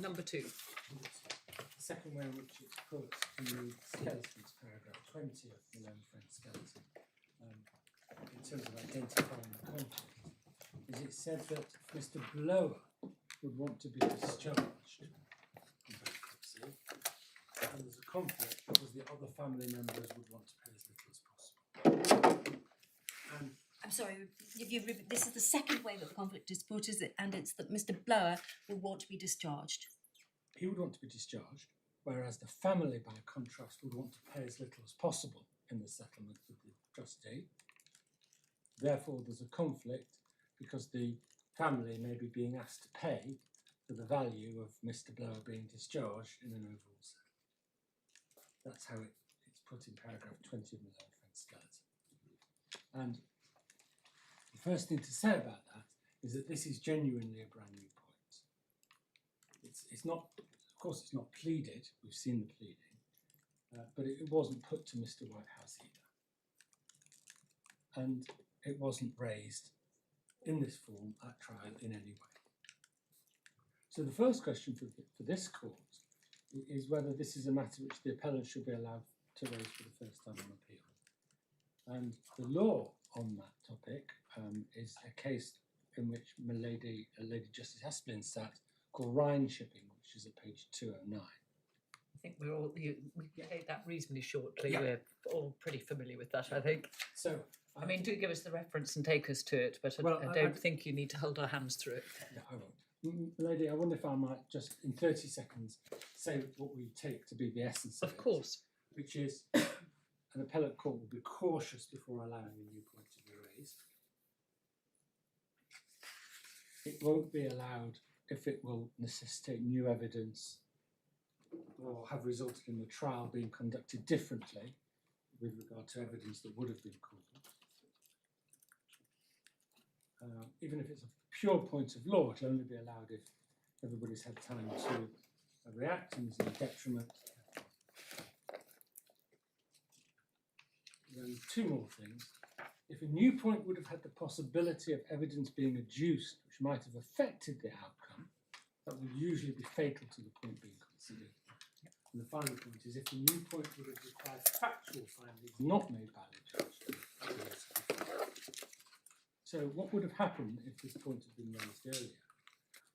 number 2. The second way in which it's put in the skeletons, paragraph 20 of the Lone Friend skeleton, in terms of identifying the conflict, is it said that Mr. Blower would want to be discharged in bankruptcy, and there's a conflict because the other family members would want to pay as little as possible. And I'm sorry, this is the second way that the conflict is put, is it? And it's that Mr. Blower will want to be discharged. he would want to be discharged, whereas the family, by contrast, would want to pay as little as possible in the settlement with the trustee. Therefore, there's a conflict because the family may be being asked to pay for the value of Mr. Blower being discharged in an overall sale. That's how it's put in paragraph 20 of the Lone Friend skeleton. And the first thing to say about that is that this is genuinely a brand new point. It's not, of course, it's not pleaded. We've seen the pleading, but it wasn't put to Mr. Whitehouse either, and it wasn't raised in this form at trial in any way. So the first question for this court is whether this is a matter which the appellant should be allowed to raise for the first time on appeal. And the law on that topic is a case in which Lady Justice Asplin sat, called Rhine Shipping, which is at page 209. I think we take that reasonably shortly. Yeah. We're all pretty familiar with that, I think. So, I mean, do give us the reference and take us to it, but I don't think you need to hold our hands through it. No, I won't. Lady, I wonder if I might just, in 30 seconds, say what we take to be the essence of it. Of course. Which is, an appellate court will be cautious before allowing a new point to be raised. It won't be allowed if it will necessitate new evidence or have resulted in the trial being conducted differently with regard to evidence that would have been called. Even if it's a pure point of law, it will only be allowed if everybody's had time to react and there's no detriment. Then two more things. If a new point would have had the possibility of evidence being adduced which might have affected the outcome, that would usually be fatal to the point being considered. And the final point is if the new point would have required factual findings not made by the judge. So what would have happened if this point had been raised earlier?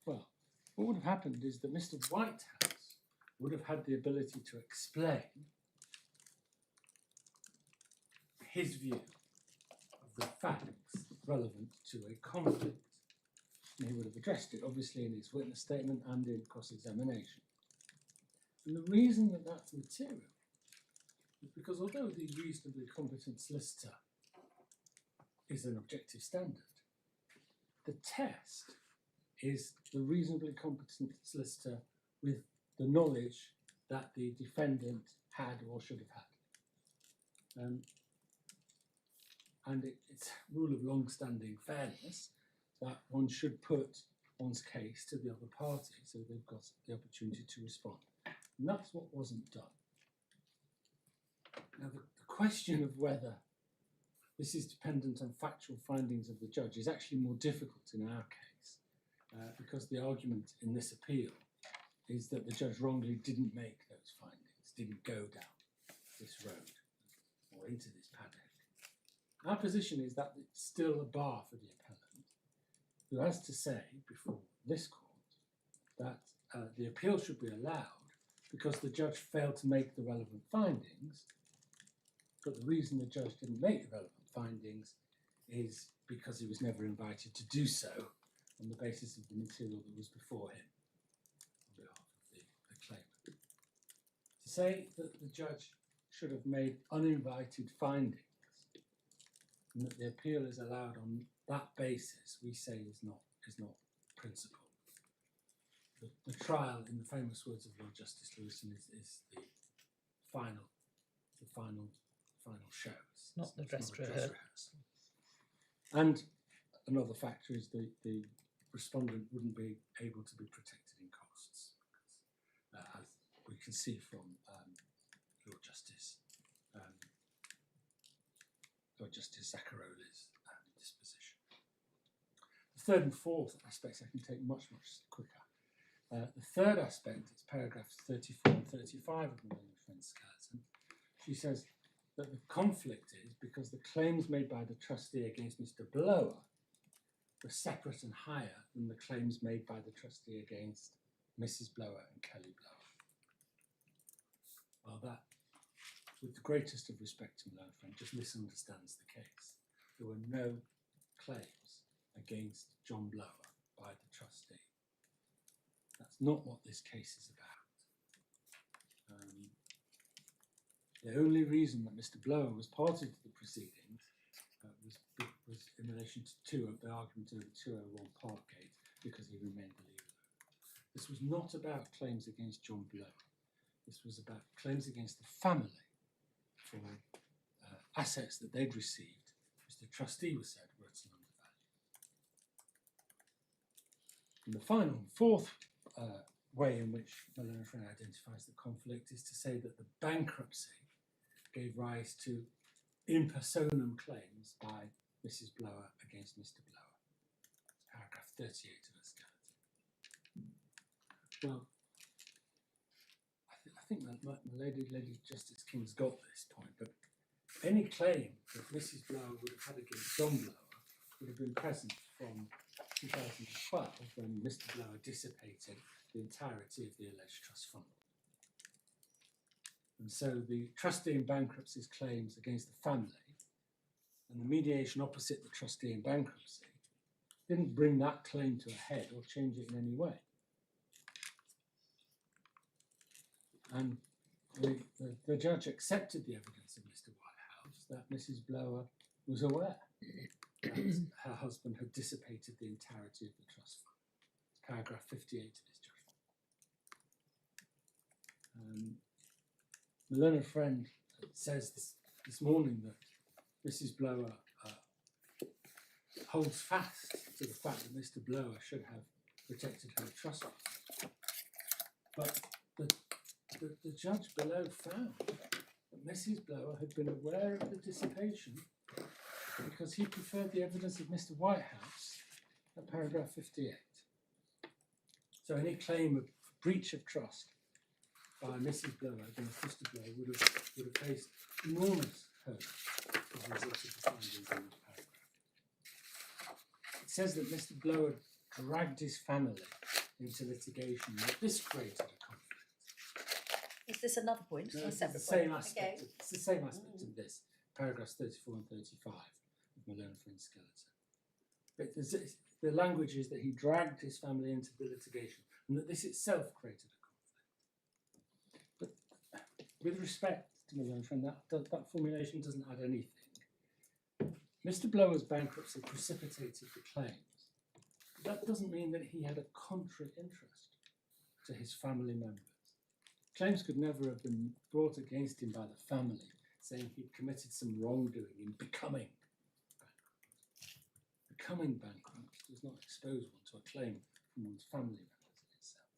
Well, what would have happened is that Mr. Whitehouse would have had the ability to explain his view of the facts relevant to a conflict. And he would have addressed it, obviously, in his witness statement and in cross-examination. And the reason that that's material is because although the reasonably competent solicitor is an objective standard, the test is the reasonably competent solicitor with the knowledge that the defendant had or should have had. And it's a rule of long-standing fairness that one should put one's case to the other party so they've got the opportunity to respond. And that's what wasn't done. Now, the question of whether this is dependent on factual findings of the judge is actually more difficult in our case because the argument in this appeal is that the judge wrongly didn't make those findings, didn't go down this road or into this paddock. Our position is that it's still a bar for the appellant, who has to say before this court that the appeal should be allowed because the judge failed to make the relevant findings, but the reason the judge didn't make the relevant findings is because he was never invited to do so on the basis of the material that was before him on behalf of the claimant. To say that the judge should have made uninvited findings and that the appeal is allowed on that basis, we say is not principle. The trial, in the famous words of Lord Justice Coulson, is the final show. It's not the dress rehearsal. And another factor is the respondent wouldn't be able to be protected in costs, as we can see from Lord Justice Zaccaroli's disposition. The third and fourth aspects I can take much quicker. The third aspect is paragraphs 34 and 35 of my learned friend skeleton. She says that the conflict is because the claims made by the trustee against Mr. Blower were separate and higher than the claims made by the trustee against Mrs. Blower and Kelly Blower. Well, that, with the greatest of respect to my learned friend, just misunderstands the case. There were no claims against John Blower by the trustee. That's not what this case is about. The only reason that Mr. Blower was party to the proceedings was in relation to the argument over 201 Parkgate, because he remained a legal owner. This was not about claims against John Blower. This was about claims against the family for assets that they'd received, which the trustee was said were at an undervalue. And the final, fourth way in which my learned friend identifies the conflict is to say that the bankruptcy gave rise to in personam claims by Mrs. Blower against Mr. Blower. Paragraph 38 of her skeleton. Well, I think that my Lady Justice King's got this point, but any claim that Mrs. Blower would have had against John Blower would have been present from 2012 when Mr. Blower dissipated the entirety of the alleged trust fund. And so the trustee in bankruptcy's claims against the family and the mediation opposite the trustee in bankruptcy didn't bring that claim to a head or change it in any way. And the judge accepted the evidence of Mr. Whitehouse that Mrs. Blower was aware that her husband had dissipated the entirety of the trust fund. It's paragraph 58 of his judgment. The learned friend says this morning that Mrs. Blower holds fast to the fact that Mr. Blower should have protected her trust fund. But the judge below found that Mrs. Blower had been aware of the dissipation because he preferred the evidence of Mr. Whitehouse at paragraph 58. So any claim of breach of trust by Mrs. Blower against Mr. Blower would have faced enormous hurt as a result of the findings in this paragraph. It says that Mr. Blower dragged his family into litigation, that this created a conflict. Is this another point? No, Or a it's separate the same point? aspect. Okay. It's the same aspect of this, paragraphs 34 and 35 of my learned friend skeleton. But the language is that he dragged his family into the litigation, and that this itself created a conflict. But with respect to my learned friend, that formulation doesn't add anything. Mr. Blower's bankruptcy precipitated the claims. That doesn't mean that he had a contrary interest to his family members. Claims could never have been brought against him by the family, saying he'd committed some wrongdoing in becoming bankrupt. Becoming bankrupt does not expose one to a claim from one's family members in itself.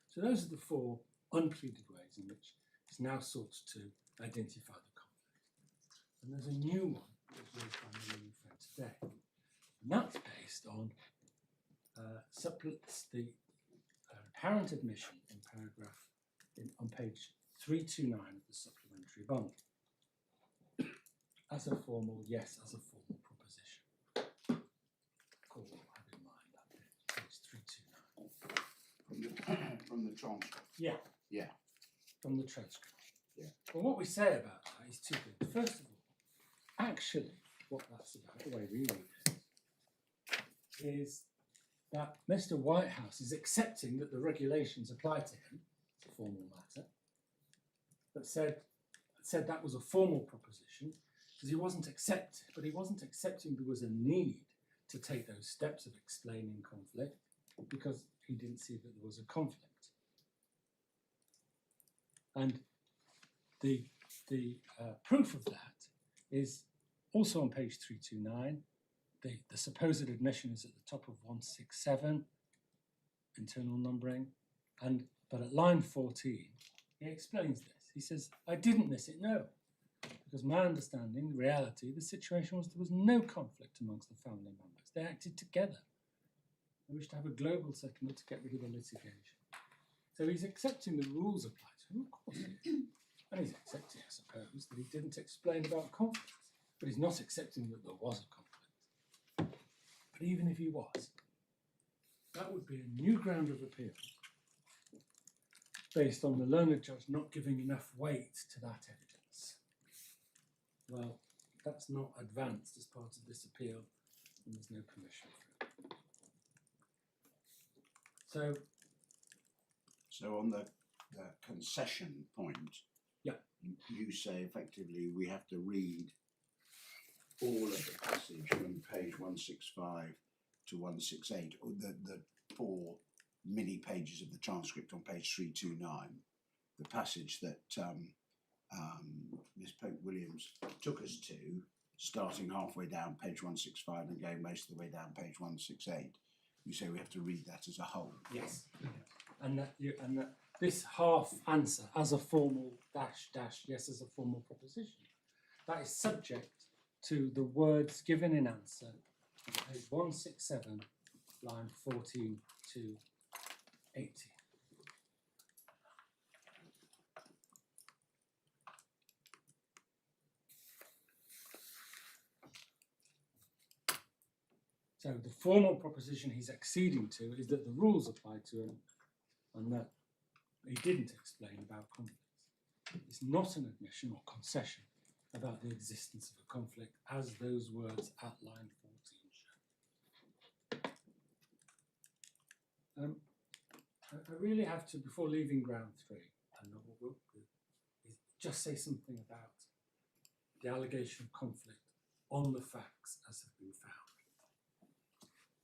So those are the four unpleaded ways in which it's now sought to identify the conflict. And there's a new one that was raised by my learned friend today. And that's based on the apparent admission in paragraph on page 329 of the supplementary bond. As a formal, yes, as a formal proposition. Cool, have in mind that bit, page 329. From the transcript. Yeah. Yeah. From the transcript. Yeah. Well, what we say about that is two things. First of all, actually, what that's about, the way we read it, is that Mr. Whitehouse is accepting that the regulations apply to him. It's a formal matter. But said that was a formal proposition because he wasn't accepting there was a need to take those steps of explaining conflict because he didn't see that there was a conflict. And the proof of that is also on page 329. The supposed admission is at the top of 167, internal numbering, but at line 14, he explains this. He says, I didn't miss it, no, because my understanding, the reality, the situation was there was no conflict amongst the family members. They acted together. They wish to have a global settlement to get rid of the litigation. So he's accepting the rules apply to him, of course. And he's accepting, I suppose, that he didn't explain about conflict. But he's not accepting that there was a conflict. But even if he was, that would be a new ground of appeal based on the learned judge not giving enough weight to that evidence. Well, that's not advanced as part of this appeal, and there's no permission for it. So on the concession point, yeah, you say effectively we have to read all of the passage from page 165 to 168, or the 4 mini pages of the transcript on page 329, the passage that Ms. Pope Williams took us to, starting halfway down page 165 and going most of the way down page 168. You say we have to read that as a whole. Yes. And that this half answer as a formal dash yes as a formal proposition, that is subject to the words given in answer on page 167, line 14 to 80. So the formal proposition he's acceding to is that the rules apply to him and that he didn't explain about conflicts. It's not an admission or concession about the existence of a conflict as those words at line 14 show. I really have to, before leaving ground 3, and what we'll do is just say something about the allegation of conflict on the facts as have been found.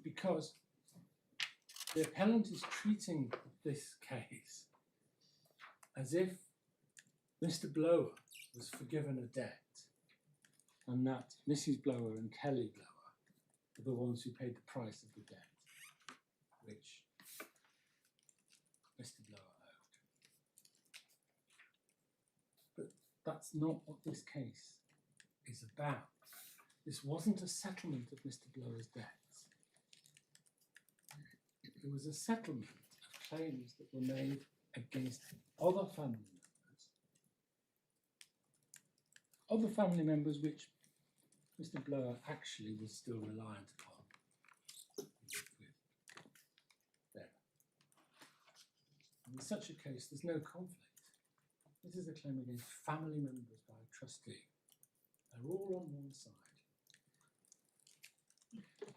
Because the appellant is treating this case as if Mr. Blower was forgiven a debt and that Mrs. Blower and Kelly Blower are the ones who paid the price of the debt, which Mr. Blower owed. But that's not what this case is about. This wasn't a settlement of Mr. Blower's debts. It was a settlement of claims that were made against other family members which Mr. Blower actually was still reliant upon. In such a case, there's no conflict. This is a claim against family members by a trustee. They're all on one side.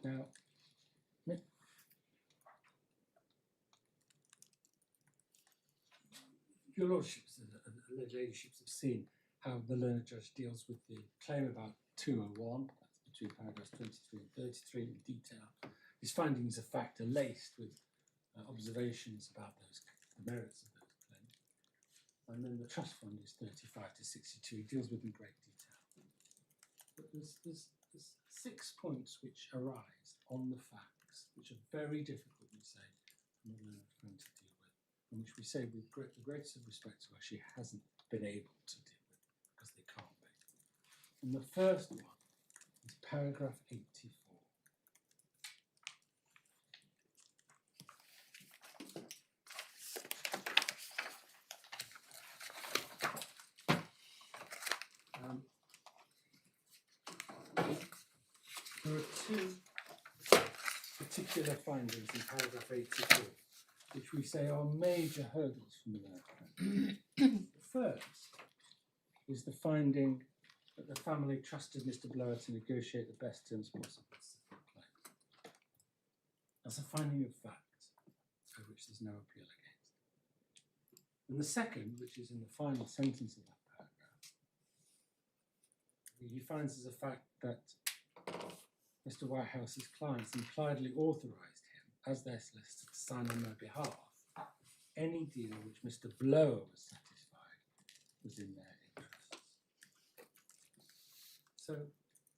Now, your lordships and ladyships have seen how the learned judge deals with the claim about 201, that's between paragraphs 23 and 33 in detail. His findings of fact are laced with observations about the merits of those claims. And then the trust fund is 35 to 62, he deals with in great detail. But there's 6 points which arise on the facts, which are very difficult, we say, for the learned friend to deal with, and which we say with the greatest of respect to her, she hasn't been able to deal with because they can't be. And the first one is paragraph 84. There are 2 particular findings in paragraph 84 which we say are major hurdles from the learned friend. The first is the finding that the family trusted Mr. Blower to negotiate the best terms possible for the claim. That's a finding of fact, for which there's no appeal against. And the second, which is in the final sentence of that paragraph, he finds as a fact that Mr. Whitehouse's clients impliedly authorised him, as their solicitor, to sign on their behalf any deal which Mr. Blower was satisfied was in their interests. So,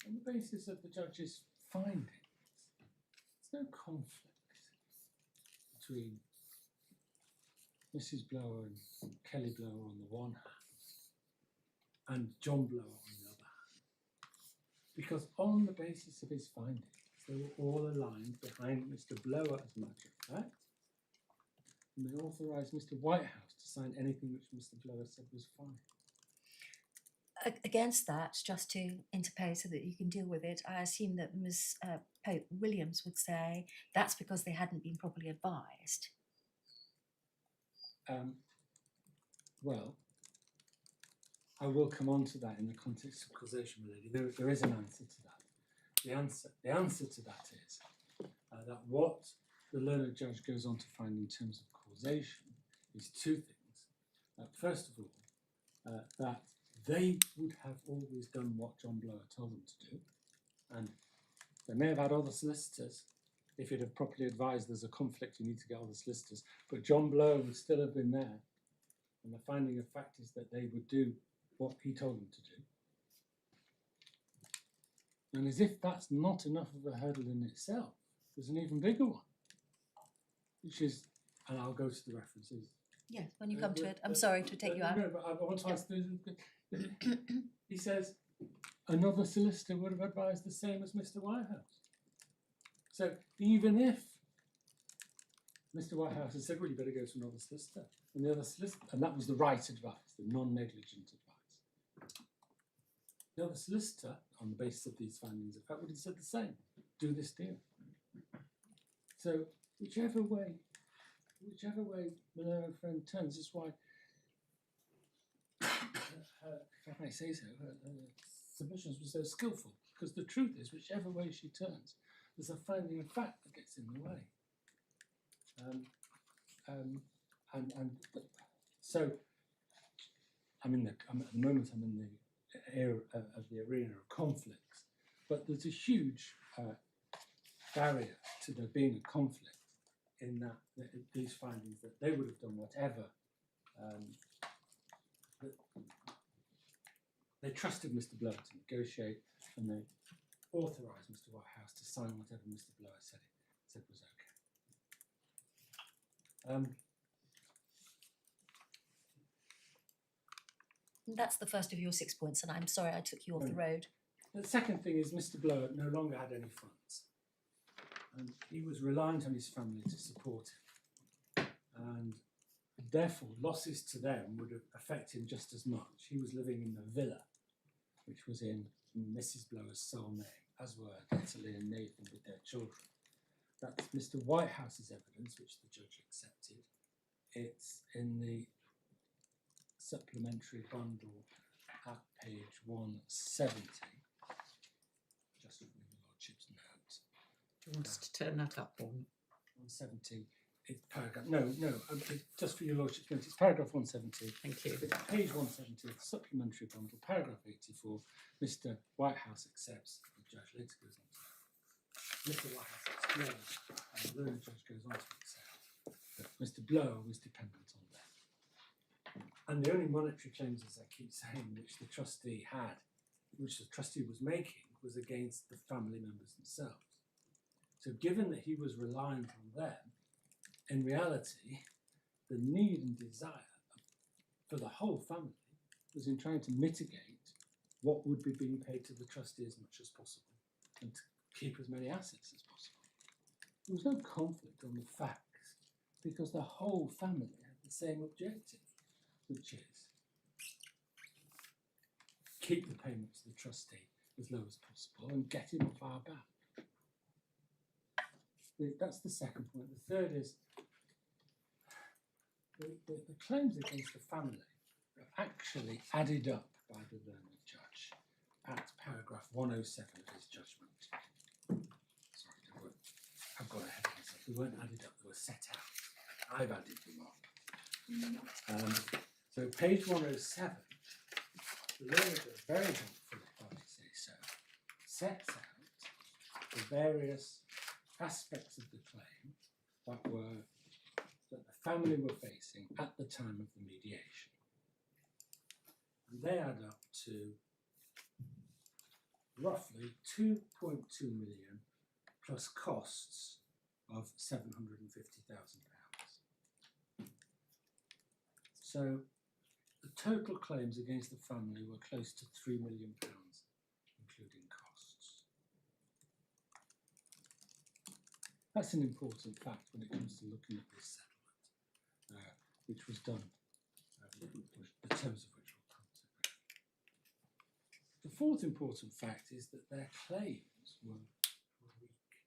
on the basis of the judge's findings, there's no conflict between Mrs. Blower and Kelly Blower on the one hand and John Blower on the other hand. Because on the basis of his findings, they were all aligned behind Mr. Blower, as a matter of fact, and they authorised Mr. Whitehouse to sign anything which Mr. Blower said was fine. Against that, just to interpose so that you can deal with it, I assume that Ms. Pope Williams would say that's because they hadn't been properly advised. Well, I will come on to that in the context of causation, lady. There is an answer to that. The answer to that is that what the learned judge goes on to find in terms of causation is two things. First of all, that they would have always done what John Blower told them to do, and they may have had other solicitors. If he'd have properly advised there's a conflict, you need to get other solicitors, but John Blower would still have been there, and the finding of fact is that they would do what he told them to do. And as if that's not enough of a hurdle in itself, there's an even bigger one, which is, and I'll go to the references. Yes, when you come to it. I'm sorry to take you out. No, but I want to ask, he says, another solicitor would have advised the same as Mr. Whitehouse. So even if Mr. Whitehouse had said, well, you better go to another solicitor, and the other solicitor, and that was the right advice, the non-negligent advice. The other solicitor, on the basis of these findings of fact, would have said the same, do this deal. So whichever way my learned friend turns, is why, if I may say so, her submissions were so skillful, because the truth is, whichever way she turns, there's a finding of fact that gets in the way. So at the moment I'm in the era of the arena of conflicts, but there's a huge barrier to there being a conflict in that these findings that they would have done whatever. They trusted Mr. Blower to negotiate, and they authorised Mr. Whitehouse to sign whatever Mr. Blower said was okay. That's the first of your 6 points, and I'm sorry I took you off the road. The second thing is Mr. Blower no longer had any funds, and he was reliant on his family to support him, and therefore losses to them would affect him just as much. He was living in the villa, which was in Mrs. Blower's sole name, as were Natalie and Nathan with their children. That's Mr. Whitehouse's evidence, which the judge accepted. It's in the supplementary bundle at page 170, just from your lordship's notes. Do you want us to turn that up on? 170, it's paragraph, just for your lordship's notes, it's paragraph 170. Thank you. It's page 170 of the supplementary bundle, paragraph 84. Mr. Whitehouse accepts, the judge later goes on to Mr. Whitehouse explains, and the learned judge goes on to accept that Mr. Blower was dependent on them. And the only monetary claims, as I keep saying, which the trustee had, which the trustee was making, was against the family members themselves. So given that he was reliant on them, in reality, the need and desire for the whole family was in trying to mitigate what would be being paid to the trustee as much as possible and to keep as many assets as possible. There was no conflict on the facts because the whole family had the same objective, which is keep the payment to the trustee as low as possible and get him off our back. That's the second point. The third is the claims against the family are actually added up by the learned judge at paragraph 107 of his judgment. Sorry, I've got ahead of myself. They weren't added up, they were set out. I've added them up. So page 107, the learned judge, very helpfully, if I may say so, sets out the various aspects of the claim that the family were facing at the time of the mediation. And they add up to roughly 2.2 million plus costs of £750,000. So the total claims against the family were close to £3 million, including costs. That's an important fact when it comes to looking at this settlement, which was done, the terms of which we'll come to. The fourth important fact is that their claims were weak.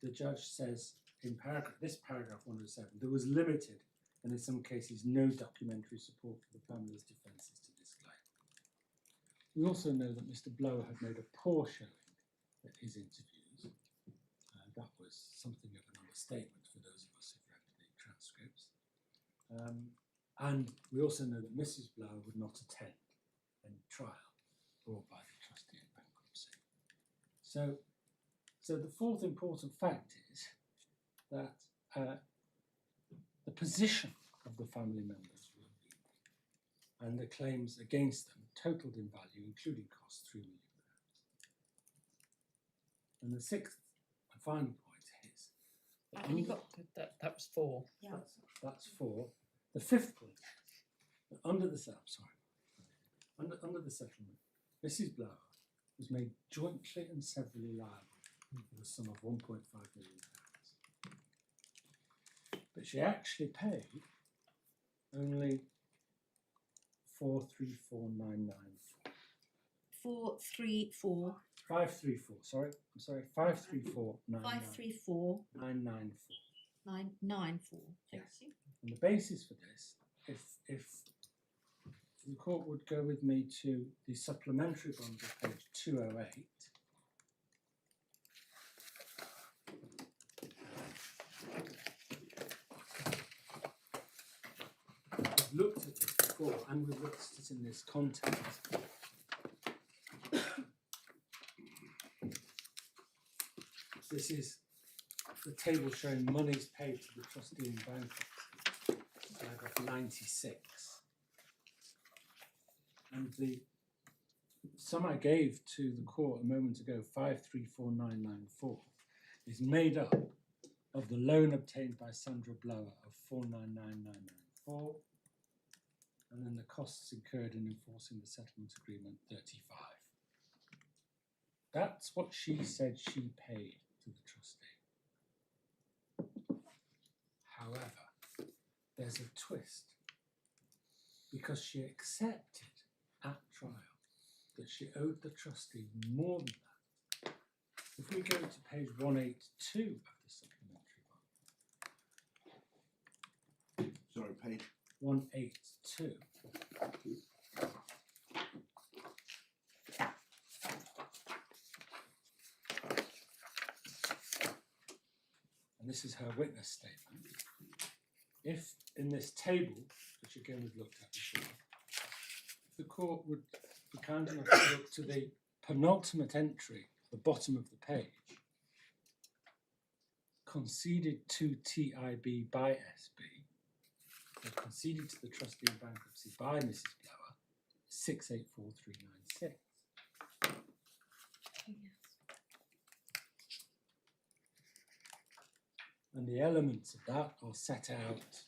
The judge says in this paragraph 107, there was limited and in some cases no documentary support for the family's defences to this claim. We also know that Mr. Blower had made a poor showing at his interviews. That was something of an understatement for those of us who've read the transcripts. And we also know that Mrs. Blower would not attend any trial brought by the trustee in bankruptcy. So the fourth important fact is that the position of the family members were weak, and the claims against them totaled in value, including costs, £3 million. And the sixth and final point is that was 4. Yeah. that's 4. The fifth point is that under the settlement, Mrs. Blower was made jointly and severally liable for the sum of £1.5 million. But she actually paid only 434,994. 434 534. Sorry, I'm sorry. 534,994. 994. Yes. Thank you. And the basis for this, if the court would go with me to the supplementary bond of page 208. I've looked at this before, and we've looked at it in this context. This is the table showing monies paid to the trustee in bankruptcy, paragraph 96. And the sum I gave to the court a moment ago, 534,994, is made up of the loan obtained by Sandra Blower of 499,994, and then the costs incurred in enforcing the settlement agreement, 35. That's what she said she paid to the trustee. However, there's a twist, because she accepted at trial that she owed the trustee more than that. If we go to page 182 of the supplementary bond. Sorry, page 182. And this is her witness statement. If in this table, which again we've looked at before, if the court would be kind enough to look to the penultimate entry at the bottom of the page, conceded to TIB by SB, or conceded to the trustee in bankruptcy by Mrs. Blower, 684396. And the elements of that are set out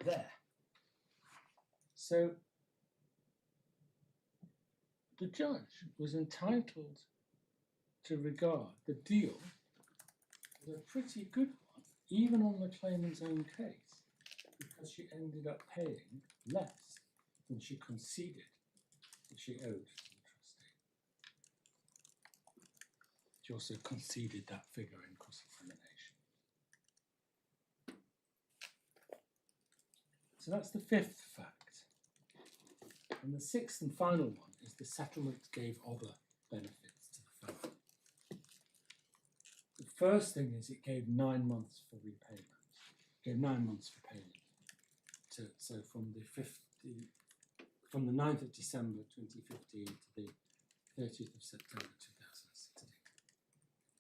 there. So the judge was entitled to regard the deal as a pretty good one, even on the claimant's own case, because she ended up paying less than she conceded that she owed to the trustee. She also conceded that figure in cross-examination. So that's the fifth fact. And the sixth and final one is the settlement gave other benefits to the family. The first thing is it gave 9 months for repayment. It gave 9 months for payment. So from the 9th of December 2015 to the 30th of September 2016.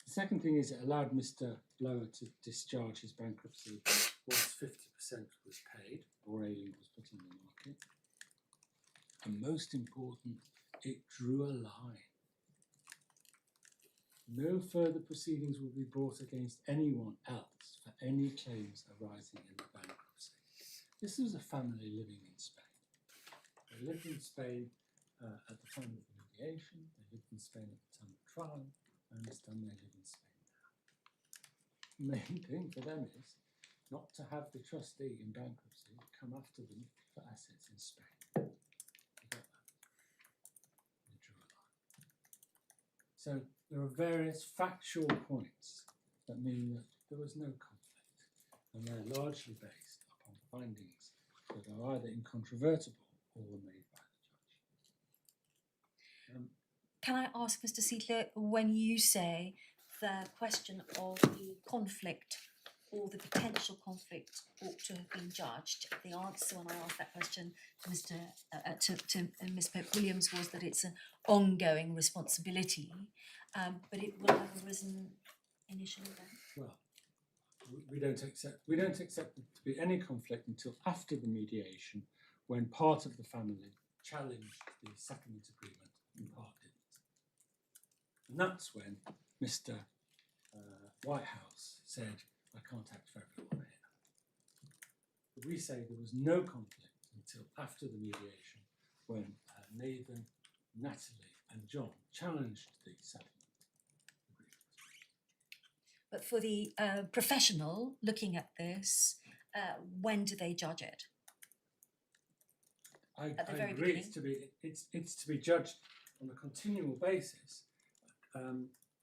The second thing is it allowed Mr. Blower to discharge his bankruptcy once 50% was paid or alien was put in the market. And most important, it drew a line. no further proceedings will be brought against anyone else for any claims arising in the bankruptcy. This was a family living in Spain. They lived in Spain at the time of the mediation, they lived in Spain at the time of trial, I understand they live in Spain now. The main thing for them is not to have the trustee in bankruptcy come after them for assets in Spain. You got that? They drew a line. So there are various factual points that mean that there was no conflict, and they're largely based upon findings that are either incontrovertible or were made by the judge. Can I ask, Mr. Seidler, when you say the question of the conflict or the potential conflict ought to have been judged, the answer when I asked that question to Ms. Pope Williams was that it's an ongoing responsibility, but it will have arisen initially then? Well, we don't accept there to be any conflict until after the mediation, when part of the family challenged the settlement agreement and part didn't. And that's when Mr. Whitehouse said, I can't act for everyone here. But we say there was no conflict until after the mediation, when Nathan, Natalie and John challenged the settlement agreement. But for the professional looking at this, when do they judge it? I At the very agree beginning? it's to be judged on a continual basis,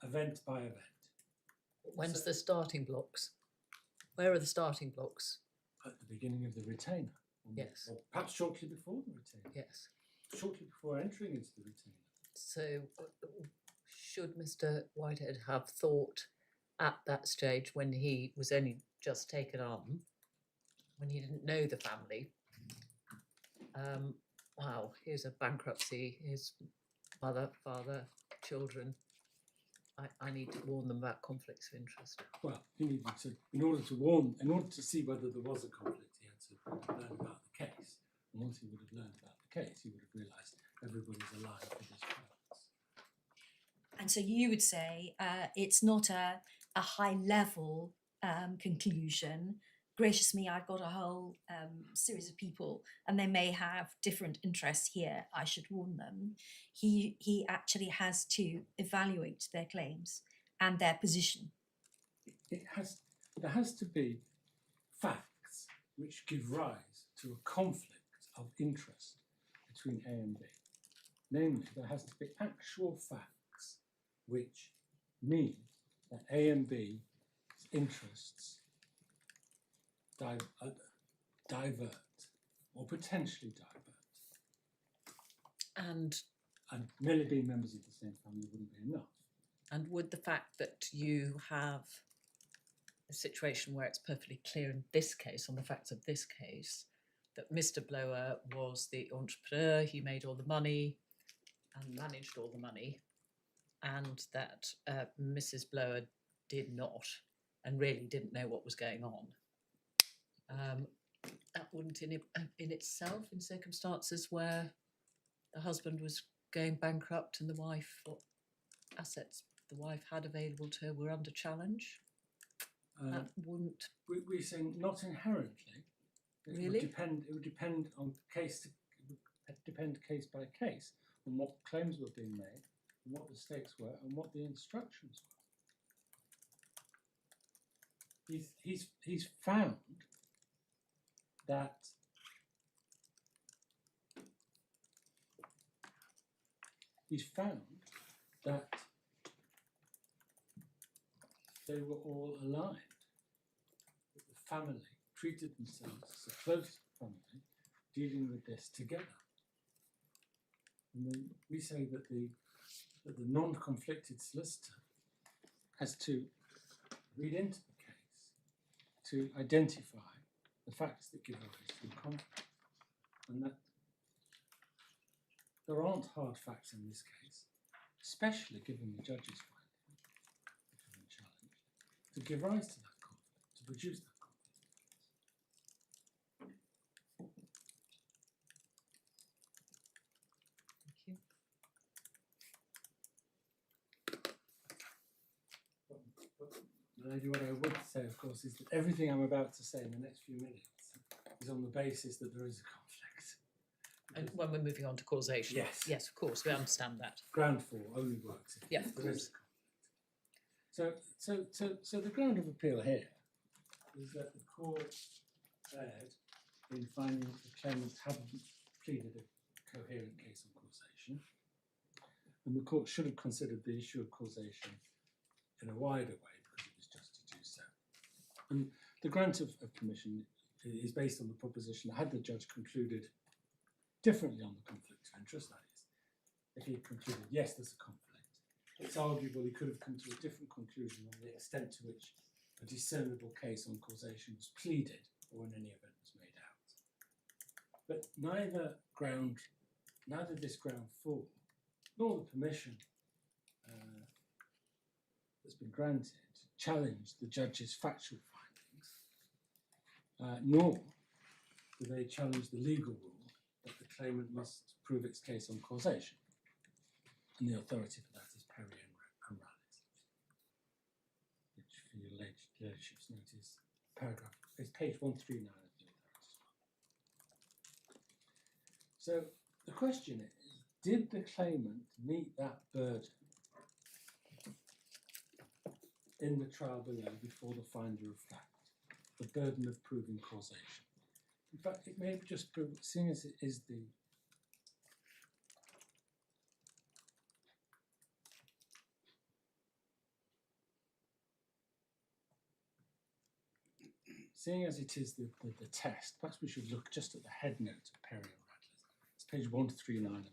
event by event. When's So- the starting blocks? Where are the starting blocks? At the beginning of the retainer. Yes. Or perhaps shortly before the retainer. Yes. Shortly before entering into the retainer. So should Mr. Whitehead have thought at that stage, when he was only just taken on, when he didn't know the family, wow, here's a bankruptcy, here's mother, father, children, I need to warn them about conflicts of interest. Well, he needed to, in order to see whether there was a conflict, he had to learn about the case. And once he would have learned about the case, he would have realised everybody's alive for this purpose. And so you would say it's not a high level conclusion. Gracious me, I've got a whole series of people and they may have different interests here. I should warn them. He actually has to evaluate their claims and their position. There has to be facts which give rise to a conflict of interest between A and B. Namely, there has to be actual facts which mean that A and B's interests divert or potentially divert. And merely being members of the same family wouldn't be enough. And would the fact that you have a situation where it's perfectly clear in this case, on the facts of this case, that Mr. Blower was the entrepreneur, he made all the money and managed all the money, and that Mrs. Blower did not and really didn't know what was going on, that wouldn't in itself, in circumstances where the husband was going bankrupt and the wife, what assets the wife had available to her were under challenge, that wouldn't... We're saying not inherently. Really? It would depend on case by case on what claims were being made, and what the stakes were, and what the instructions were. He's found that they were all aligned. That the family treated themselves as a close family, dealing with this together. And then we say that the non-conflicted solicitor has to read into the case to identify the facts that give rise to the conflict, and that there aren't hard facts in this case, especially given the judge's finding, which have been challenged, to give rise to that conflict, to produce that conflict. Thank you. Lady, what I would say, of course, is that everything I'm about to say in the next few minutes is on the basis that there is a conflict. And when we're moving on to causation. Yes. Yes, of course, we understand that. Ground 4 only works if Yeah, of there is a course. conflict. So the ground of appeal here is that the court erred in finding that the claimant hadn't pleaded a coherent case on causation, and the court should have considered the issue of causation in a wider way because it was just to do so. And the grant of permission is based on the proposition that had the judge concluded differently on the conflict of interest, that is, if he had concluded, yes, there's a conflict, it's arguable he could have come to a different conclusion on the extent to which a discernible case on causation was pleaded or in any event was made out. But neither this ground 4 nor the permission that's been granted challenged the judge's factual findings, nor do they challenge the legal rule that the claimant must prove its case on causation. And the authority for that is Perry and Rallis, which for your ladyship's note is page 139 of the authority. So the question is, did the claimant meet that burden in the trial below before the finder of fact, the burden of proving causation? In fact, it may just prove, seeing as it is the test, perhaps we should look just at the head note of Perry and Radley. It's page 139 of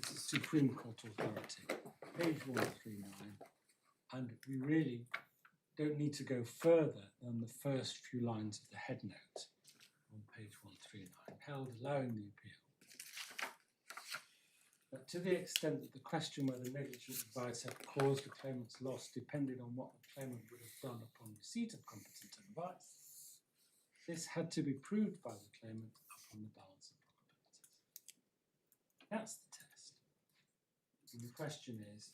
the Supreme Court Authority, page 139, and we really don't need to go further than the first few lines of the head note on page 139, held allowing the appeal. But to the extent that the question whether negligent advice had caused the claimant's loss depended on what the claimant would have done upon receipt of competent advice, this had to be proved by the claimant upon the balance of probabilities. That's the test. And the question is,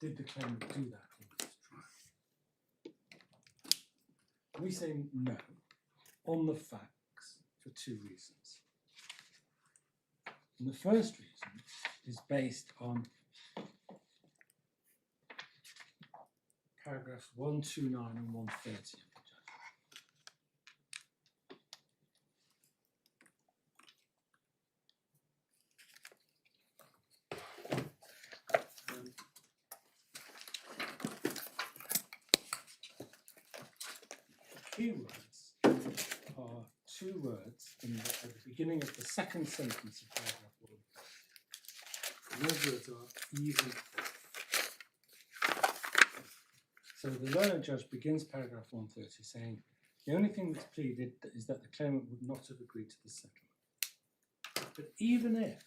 did the claimant do that in this trial? We say no, on the facts, for two reasons. And the first reason is based on paragraphs 129 and 130 of the judgment. Keywords are two words at the beginning of the second sentence of paragraph 1. Those words are even. So the learned judge begins paragraph 130 saying, the only thing that's pleaded is that the claimant would not have agreed to the settlement. But even if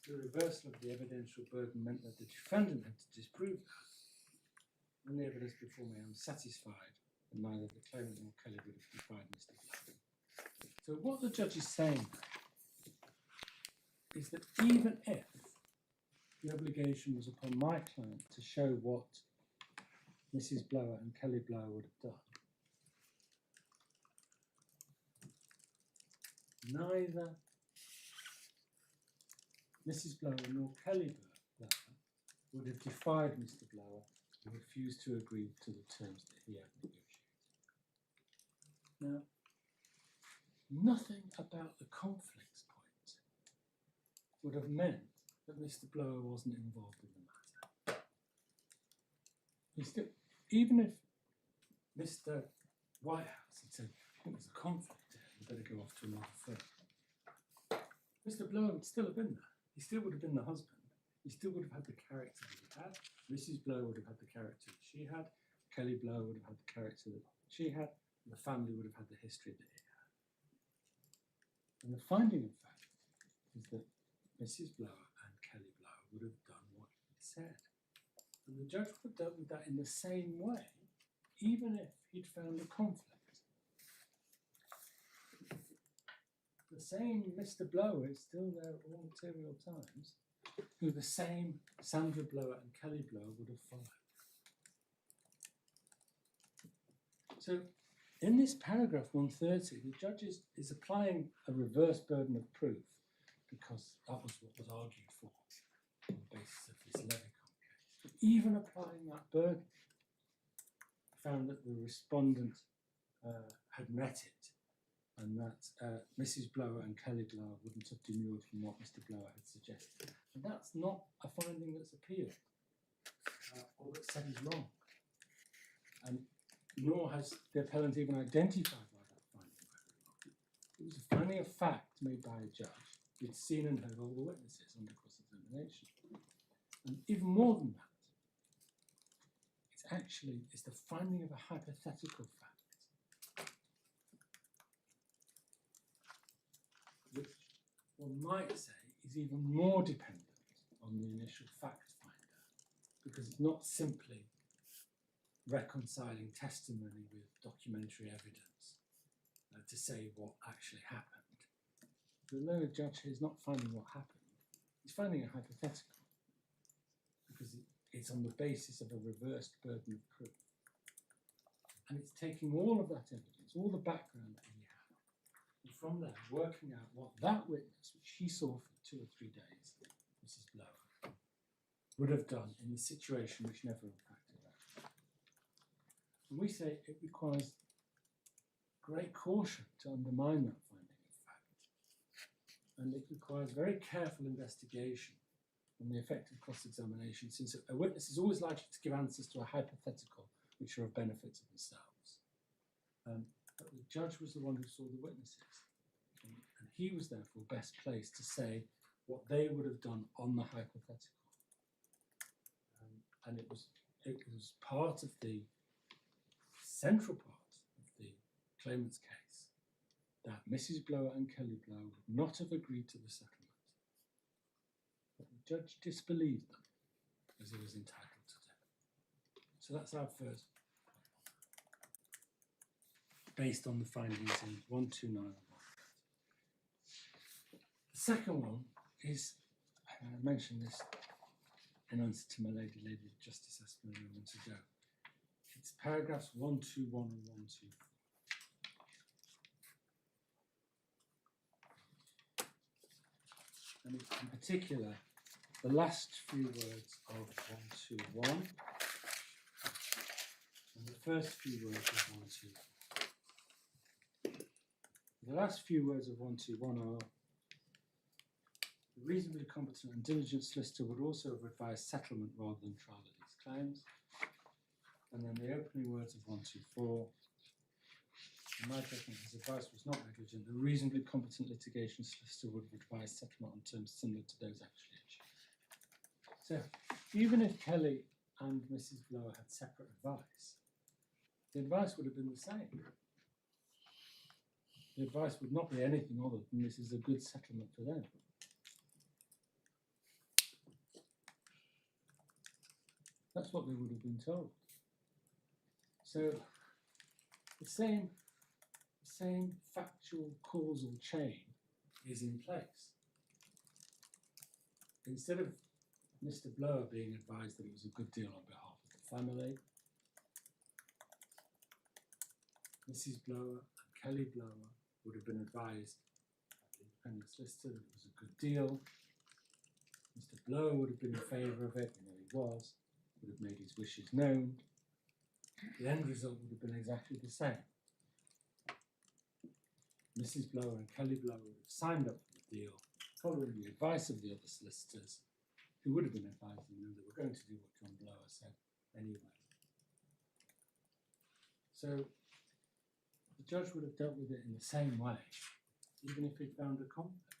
the reversal of the evidential burden meant that the defendant had to disprove that, when the evidence before me I'm satisfied that neither the claimant nor Kelly would have defied Mr. Black. So what the judge is saying is that even if the obligation was upon my client to show what Mrs. Blower and Kelly Blower would have done, neither Mrs. Blower nor Kelly Blower would have defied Mr. Blower and refused to agree to the terms that he had negotiated. Now, nothing about the conflicts point would have meant that Mr. Blower wasn't involved in the matter. Even if Mr. Whitehouse had said, I think there's a conflict here, you better go off to another firm, Mr. Blower would still have been there. He still would have been the husband. He still would have had the character that he had. Mrs. Blower would have had the character that she had. Kelly Blower would have had the character that she had. And the family would have had the history that he had. And the finding of fact is that Mrs. Blower and Kelly Blower would have done what he said. And the judge would have dealt with that in the same way, even if he'd found a conflict. the same Mr. Blower is still there at all material times, who the same Sandra Blower and Kelly Blower would have followed. So in this paragraph 130, the judge is applying a reverse burden of proof, because that was what was argued for on the basis of this Levicon case. But even applying that burden, found that the respondent had met it, and that Mrs. Blower and Kelly Blower wouldn't have demurred from what Mr. Blower had suggested. And that's not a finding that's appealed, or that's said is wrong. And nor has the appellant even identified why that finding might be wrong. It was a finding of fact made by a judge who'd seen and heard all the witnesses under cross-examination. And even more than that, it's the finding of a hypothetical fact, which one might say is even more dependent on the initial fact finder, because it's not simply reconciling testimony with documentary evidence to say what actually happened. The lower judge here is not finding what happened, he's finding a hypothetical, because it's on the basis of a reversed burden of proof. And it's taking all of that evidence, all the background that he had, and from there working out what that witness, which he saw for 2 or 3 days, Mrs. Blower, would have done in the situation which never impacted her. And we say it requires great caution to undermine that finding of fact. And it requires very careful investigation on the effect of cross-examination, since a witness is always likely to give answers to a hypothetical which are of benefit to themselves. But the judge was the one who saw the witnesses, and he was therefore best placed to say what they would have done on the hypothetical. And it was part of the central part of the claimant's case that Mrs. Blower and Kelly Blower would not have agreed to the settlement. But the judge disbelieved them, as he was entitled to do. So that's our first point, based on the findings in 129 and 130. The second one is, I mentioned this in answer to my Lady Justice Asplin a moment ago. It's paragraphs 121 and 124. And it's in particular the last few words of 121 and the first few words of 124. The last few words of 121 are: the reasonably competent and diligent solicitor would also have advised settlement rather than trial of these claims. And then the opening words of 124. In my judgment, his advice was not negligent. The reasonably competent litigation solicitor would have advised settlement on terms similar to those actually achieved. So, even if Kelly and Mrs. Blower had separate advice, the advice would have been the same. The advice would not be anything other than this is a good settlement for them. That's what they would have been told. So, the same factual causal chain is in place. Instead of Mr. Blower being advised that it was a good deal on behalf of the family, Mrs. Blower and Kelly Blower would have been advised by the independent solicitor that it was a good deal. Mr. Blower would have been in favour of it, he was, would have made his wishes known. The end result would have been exactly the same. Mrs. Blower and Kelly Blower would have signed up for the deal, following the advice of the other solicitors, who would have been advising them that we're going to do what John Blower said anyway. So the judge would have dealt with it in the same way, even if he found a conflict.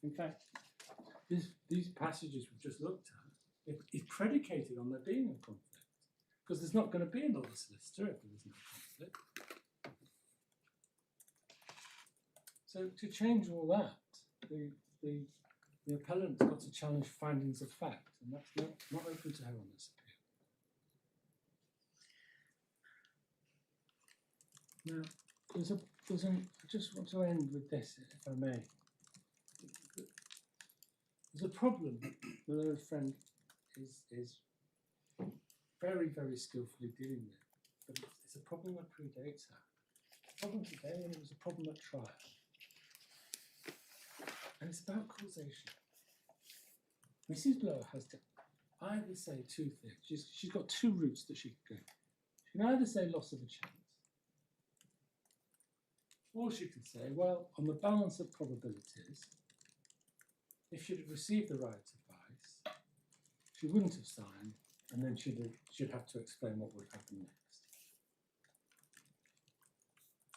In fact, these passages we've just looked at is predicated on there being a conflict, because there's not going to be another solicitor if there is no conflict. So to change all that, the appellant's got to challenge findings of fact, and that's not open to her on this appeal. Now, there's a I just want to end with this, if I may. There's a problem that my friend is very, very skillfully dealing with, but it's a problem that predates her. It's a problem today, and it was a problem at trial. And it's about causation. Mrs. Blower has to either say two things. She's got two routes that she can go. She can either say loss of a chance, or she can say, well, on the balance of probabilities, if she'd have received the right advice, she wouldn't have signed, and then she'd have to explain what would happen next.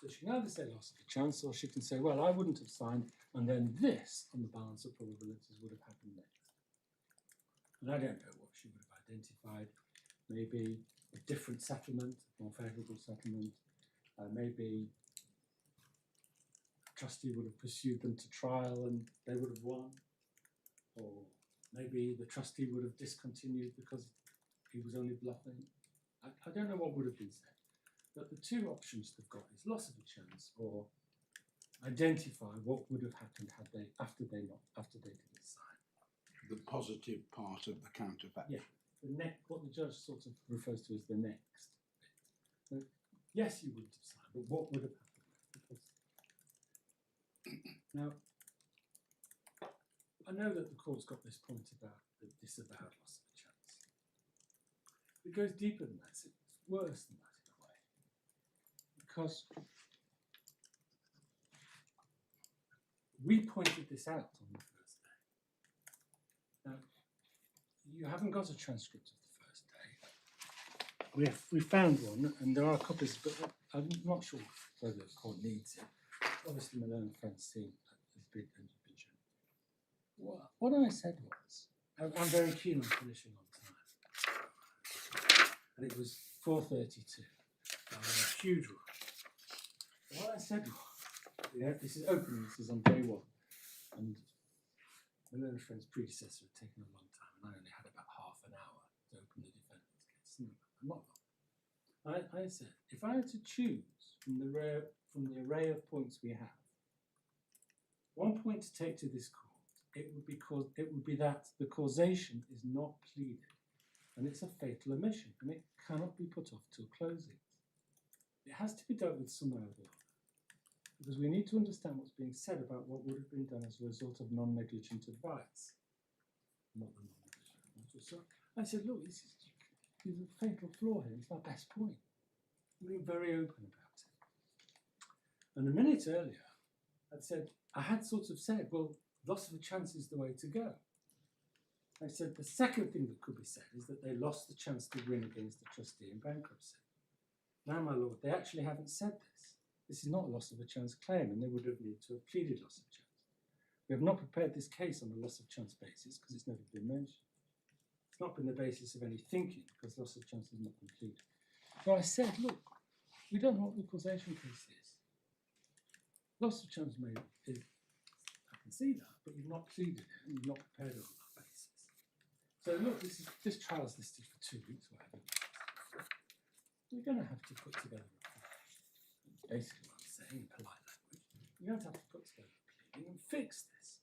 So she can either say loss of a chance, or she can say, well, I wouldn't have signed, and then this, on the balance of probabilities, would have happened next. And I don't know what she would have identified. Maybe a different settlement, more favourable settlement. Maybe a trustee would have pursued them to trial and they would have won. Or maybe the trustee would have discontinued because he was only bluffing. I don't know what would have been said. But the two options they've got is loss of a chance or identify what would have happened had they after they didn't sign. The positive part of the counterfactual. Yeah, what the judge sort of refers to as the next bit. Yes, you wouldn't have signed, but what would have happened? Now, I know that the court's got this point about the disavowed loss of a chance. It goes deeper than that. It's worse than that in a way. Because we pointed this out on the first day. Now, you haven't got a transcript of the first day. We found one, and there are copies, but I'm not sure whether the court needs it. Obviously, my learned friend's seen has been what I said was, I'm very keen on finishing on time, and it was 4:32. I had a huge rush. What I said was, this is opening. This is on day one, and my learned friend's predecessor had taken a long time, and I only had about half an hour to open the defendant's case. Not long. I said, if I had to choose from the array of points we have, one point to take to this court, it would be that the causation is not pleaded, and it's a fatal omission, and it cannot be put off till closing. It has to be dealt with somehow or other, because we need to understand what's being said about what would have been done as a result of non-negligent advice. Not the non-negligent. So I said, look, there's a fatal flaw here. It's my best point. We're very open about it. And a minute earlier, I had sort of said, well, loss of a chance is the way to go. I said the second thing that could be said is that they lost the chance to win against the trustee in bankruptcy. Now, my lord, they actually haven't said this. This is not a loss of a chance claim, and they would have needed to have pleaded loss of chance. We have not prepared this case on a loss of chance basis because it's never been mentioned. It's not been the basis of any thinking because loss of chance has not been pleaded. So I said, look, we don't know what the causation case is. Loss of chance is, I can see that, but you've not pleaded it and you've not prepared it on that basis. So look, this trial's listed for 2 weeks, whatever. We're going to have to put together a pleading. Basically what I'm saying in polite language. You're going to have to put together a pleading and fix this.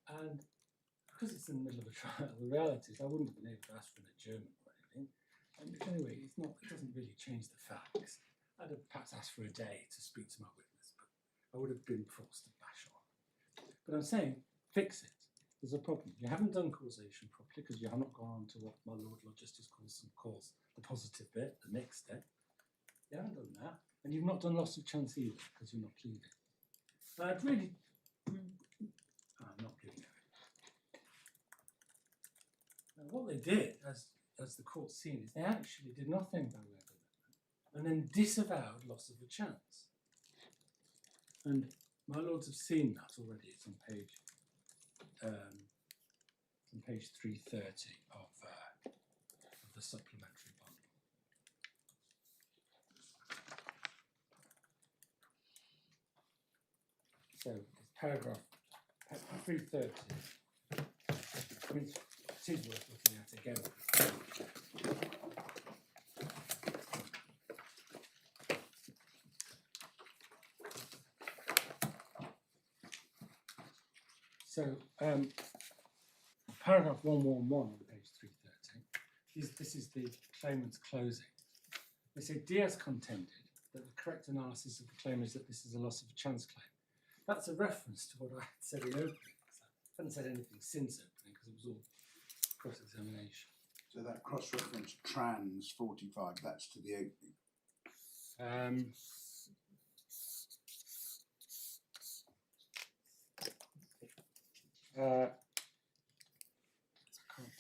And because it's in the middle of a trial, the reality is I wouldn't have been able to ask for an adjournment or anything. And anyway, it doesn't really change the facts. I'd have perhaps asked for a day to speak to my witness, but I would have been forced to bash on. But I'm saying, fix it. There's a problem. You haven't done causation properly because you have not gone on to what my Lord Justice Coulson calls the positive bit, the next step. You haven't done that. And you've not done loss of chance either because you're not pleading. Now, I'm not giving it. Now, what they did, as the court's seen, is they actually did nothing by way of amendment and then disavowed loss of a chance. And my lords have seen that already. It's on page 330 of the supplementary bundle. So it's paragraph 330. I mean, it is worth looking at again. So, paragraph 111 on page 313, this is the claimant's closing. They say, Diaz contended that the correct analysis of the claim is that this is a loss of a chance claim. That's a reference to what I had said in opening. I haven't said anything since opening because it was all cross-examination. So that cross-reference trans 45, that's to the opening. Can't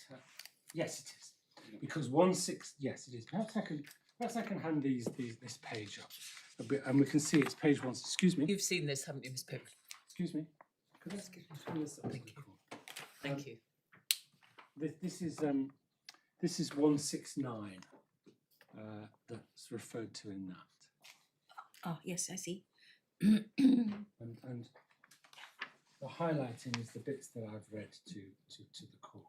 tell. Yes, it is. Because yes, it is. Perhaps I can hand this page up a bit, and we can see it's page 1. Excuse me. You've seen this, haven't you, Miss Pip? Excuse me. Could I just get this up? Thank you. Thank you. This is 169. That's referred to in that. Oh, yes, I see. And the highlighting is the bits that I've read to the court.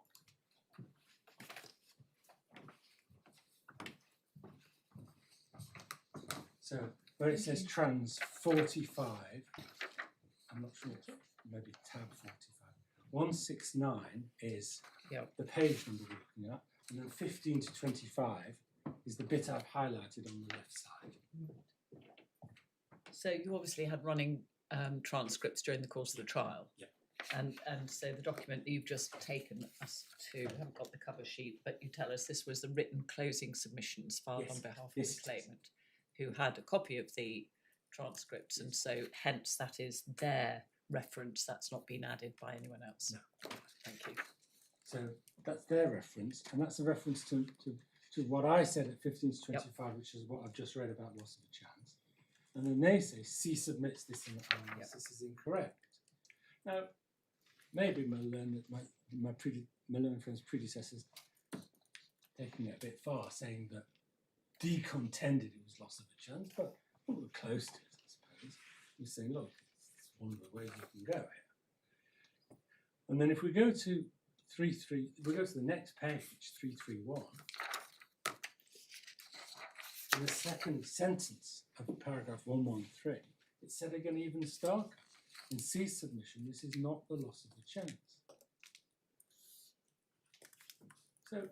So where it says trans 45, I'm not sure, maybe tab 45. 169 is the page number we're looking at, and then 15 to 25 is the bit I've highlighted on the left side. So you obviously had running transcripts during the course of the trial. Yeah. And so the document that you've just taken us to, I haven't got the cover sheet, but you tell us this was the written closing submissions filed on behalf of the claimant, who had a copy of the transcripts, and so hence that is their reference, that's not been added by anyone else. No. Thank you. So that's their reference, and that's a reference to what I said at 15 to 25, which is what I've just read about loss of a chance. And then they say C submits this analysis is incorrect. Now, maybe my learned friend's predecessors taking it a bit far, saying that D contended it was loss of a chance, but we were close to it, I suppose. We're saying, look, it's one of the ways you can go here. And then if we go to we go to the next page, 331, in the second sentence of paragraph 113, it said again even starker. In C submission, this is not the loss of a chance. So,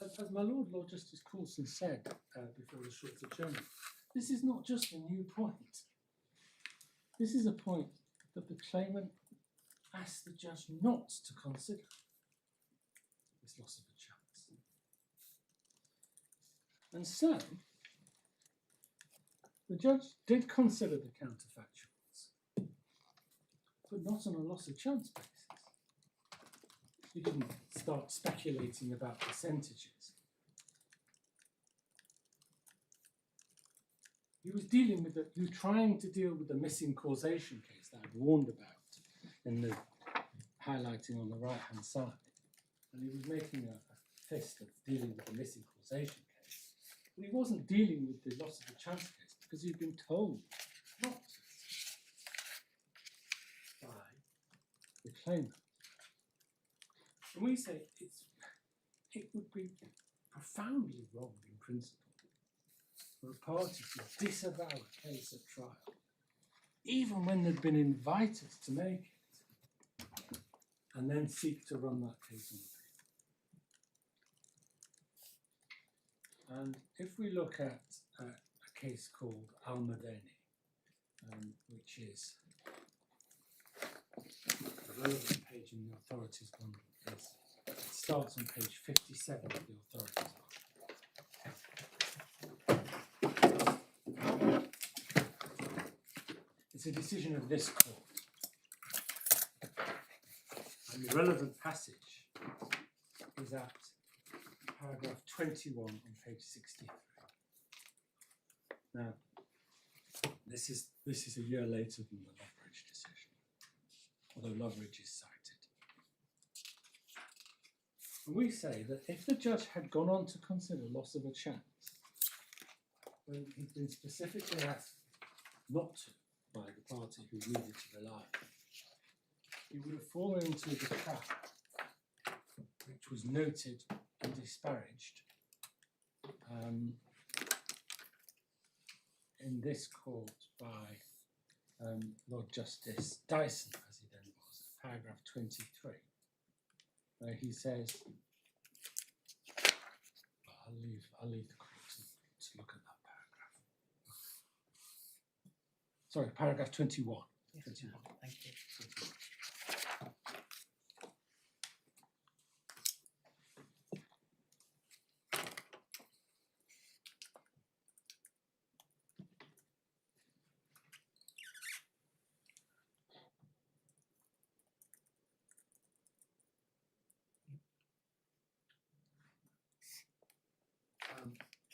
as my Lord Justice Coulson said before the short adjournment, this is not just a new point. This is a point that the claimant asked the judge not to consider this loss of a chance. And so, the judge did consider the counterfactuals, but not on a loss of chance basis. He didn't start speculating about percentages. He was trying to deal with the missing causation case that I've warned about in the highlighting on the right-hand side. And he was making a fist of dealing with the missing causation case. But he wasn't dealing with the loss of the chance case because he'd been told not to by the claimant. And we say it would be profoundly wrong in principle for a party to disavow a case at trial, even when they've been invited to make it, and then seek to run that case on appeal. And if we look at a case called Almadeni, which is the relevant page in the authorities bundle, it starts on page 57 of the authorities bundle. It's a decision of this court. And the relevant passage is at paragraph 21 on page 63. Now, this is a year later than the Loveridge decision, although Loveridge is cited. And we say that if the judge had gone on to consider loss of a chance, when he'd been specifically asked not to by the party who needed to rely on it, he would have fallen into the trap which was noted and disparaged in this court by Lord Justice Dyson, as he then was, paragraph 23, where he says, I'll leave the court to look at that paragraph. Sorry, paragraph 21. Yes, 21. thank you. 21.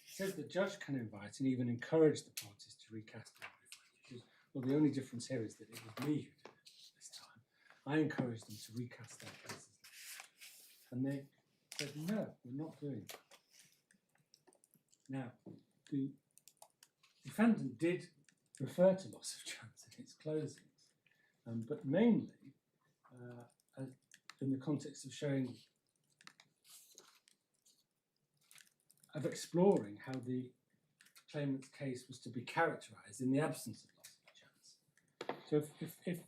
Says the judge can invite and even encourage the parties to recast their findings. Well, the only difference here is that it was me who did it this time. I encouraged them to recast their cases. And they said, no, we're not doing that. Now, the defendant did refer to loss of chance in its closings, but mainly in the context of showing of exploring how the claimant's case was to be characterised in the absence of loss of chance. So if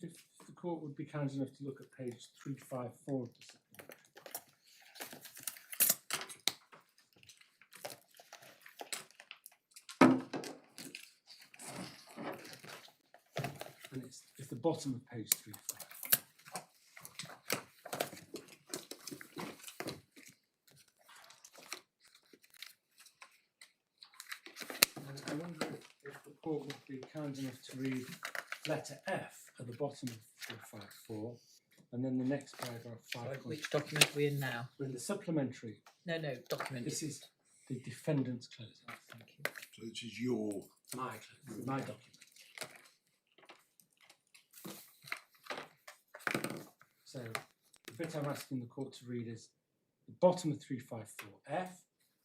the court would be kind enough to look at page 354 of the supplement. And it's the bottom of page 354. I wonder if the court would be kind enough to read letter F at the bottom of 454, and then the next paragraph, 5. Sorry, which document are we in now? We're in the supplementary. No, document. This is the defendant's closing. Oh, thank you. So this is your My closing, my document. So the bit I'm asking the court to read is the bottom of 354F,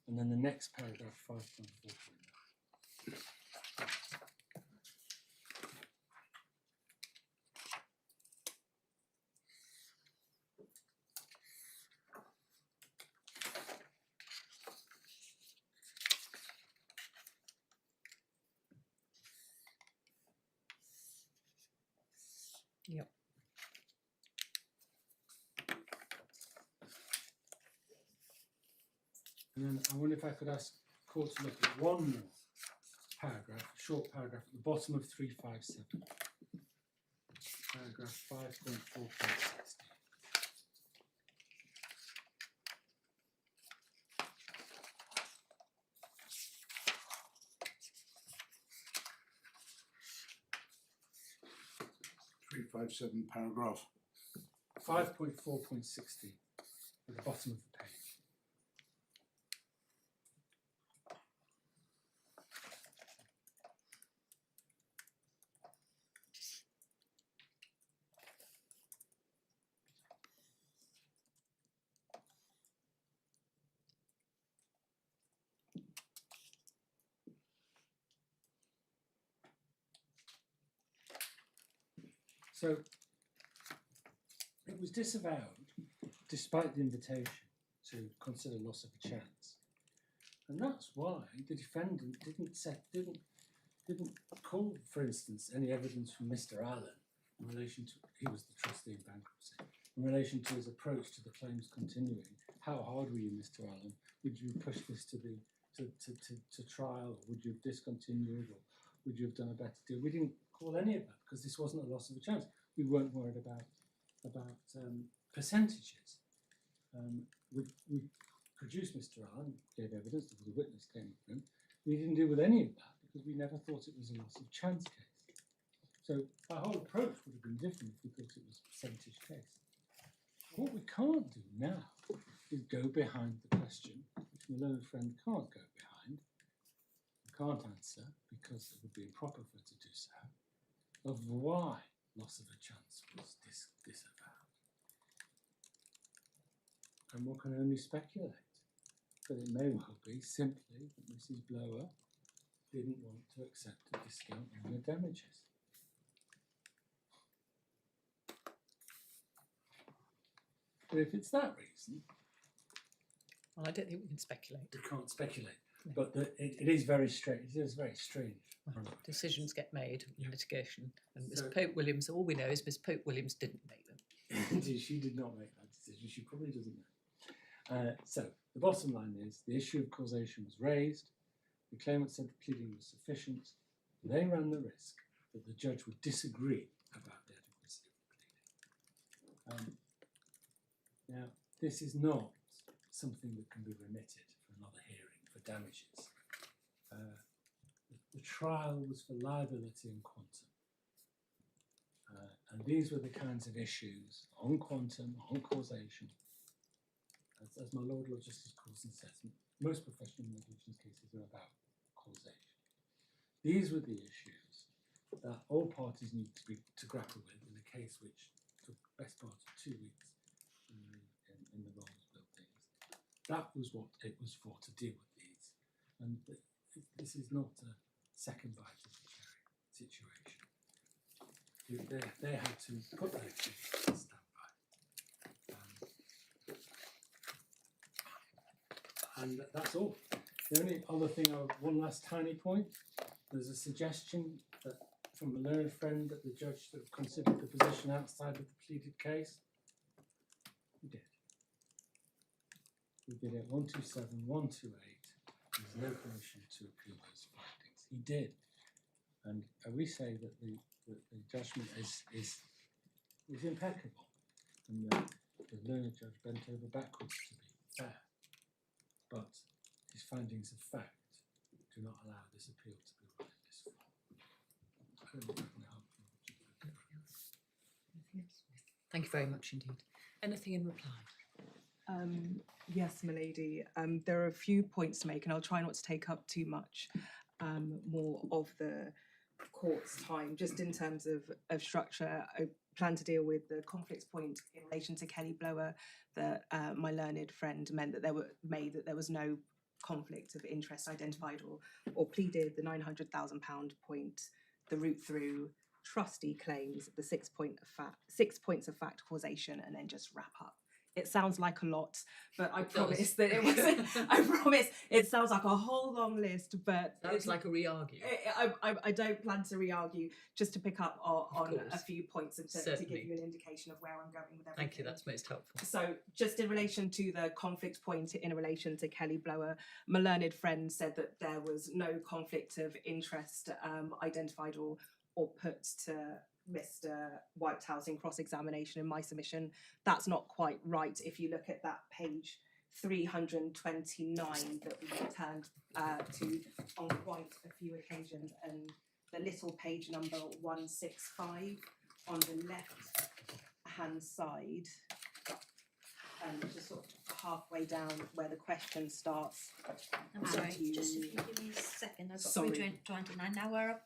and then the next paragraph, 5.4.9. Yep. And then I wonder if I could ask the court to look at one more paragraph, a short paragraph at the bottom of 357. Paragraph 5.4.60. paragraph. 5.4.60 at the bottom of the page. So it was disavowed despite the invitation to consider loss of a chance, and that's why the defendant didn't call, for instance, any evidence from Mr. Allen in relation to, he was the trustee in bankruptcy, in relation to his approach to the claims continuing. How hard were you, Mr. Allen? Would you push this to trial, or would you have discontinued, or would you have done a better deal? We didn't call any of that because this wasn't a loss of a chance. We weren't worried about percentages. We produced Mr. Allen, gave evidence, the witness came for him. We didn't deal with any of that because we never thought it was a loss of chance case. So our whole approach would have been different if we thought it was a percentage case. What we can't do now is go behind the question, which my learned friend can't go behind, can't answer because it would be improper for her to do so, of why loss of a chance was disavowed. And one can only speculate, but it may well be simply that Mrs. Blower didn't want to accept a discount on her damages. But if it's that reason, Well, I don't think we can speculate. we can't speculate. But it is very strange. It is very strange. Decisions get made in litigation, and Miss So- Pope Williams. All we know is Miss Pope Williams didn't make them. Indeed, she did not make that decision. She probably doesn't know. So the bottom line is the issue of causation was raised. The claimant said the pleading was sufficient. They ran the risk that the judge would disagree about the adequacy of the pleading. Now, this is not something that can be remitted for another hearing for damages. The trial was for liability and quantum. And these were the kinds of issues on quantum, on causation. As my Lord Justice Coulson says, most professional negligence cases are about causation. These were the issues that all parties need to grapple with in a case which took the best part of 2 weeks in the Rolls buildings. That was what it was for, to deal with these. And this is not a second bite of the cherry situation. They had to put their case on standby. And that's all. The only other thing, one last tiny point, there's a suggestion that from a learned friend that the judge sort of considered the position outside of the pleaded case. He did. He did it 127, 128. There's no permission to appeal those findings. He did. And we say that the judgment is impeccable, and the learned judge bent over backwards to be fair. But his findings of fact do not allow this appeal to be run in this form. I hope that can help you. Thank you very much indeed. Anything in reply? Yes, milady. There are a few points to make, and I'll try not to take up too much more of the court's time. Just in terms of structure, I plan to deal with the conflicts point in relation to Kelly Blower that my learned friend meant that there was no conflict of interest identified or pleaded, the £900,000 point, the route through trustee claims, the 6 points of fact causation, and then just wrap up. It sounds like a lot, but I promise that it wasn't. I promise it sounds like a whole long list, but Sounds like a re-argue. I don't plan to re-argue, just to pick up on a course. few points and to Certainly. give you an indication of where I'm going with everything. Thank you, that's most helpful. So just in relation to the conflict point in relation to Kelly Blower, my learned friend said that there was no conflict of interest identified or put to Mr. Whitehouse in cross-examination in my submission. That's not quite right. If you look at that page 329 that we returned to on quite a few occasions, and the little page number 165 on the left hand side, just sort of halfway down where the question starts. I'm And sorry, you- just if you give me a second, I've got Sorry. 329. Now we're up.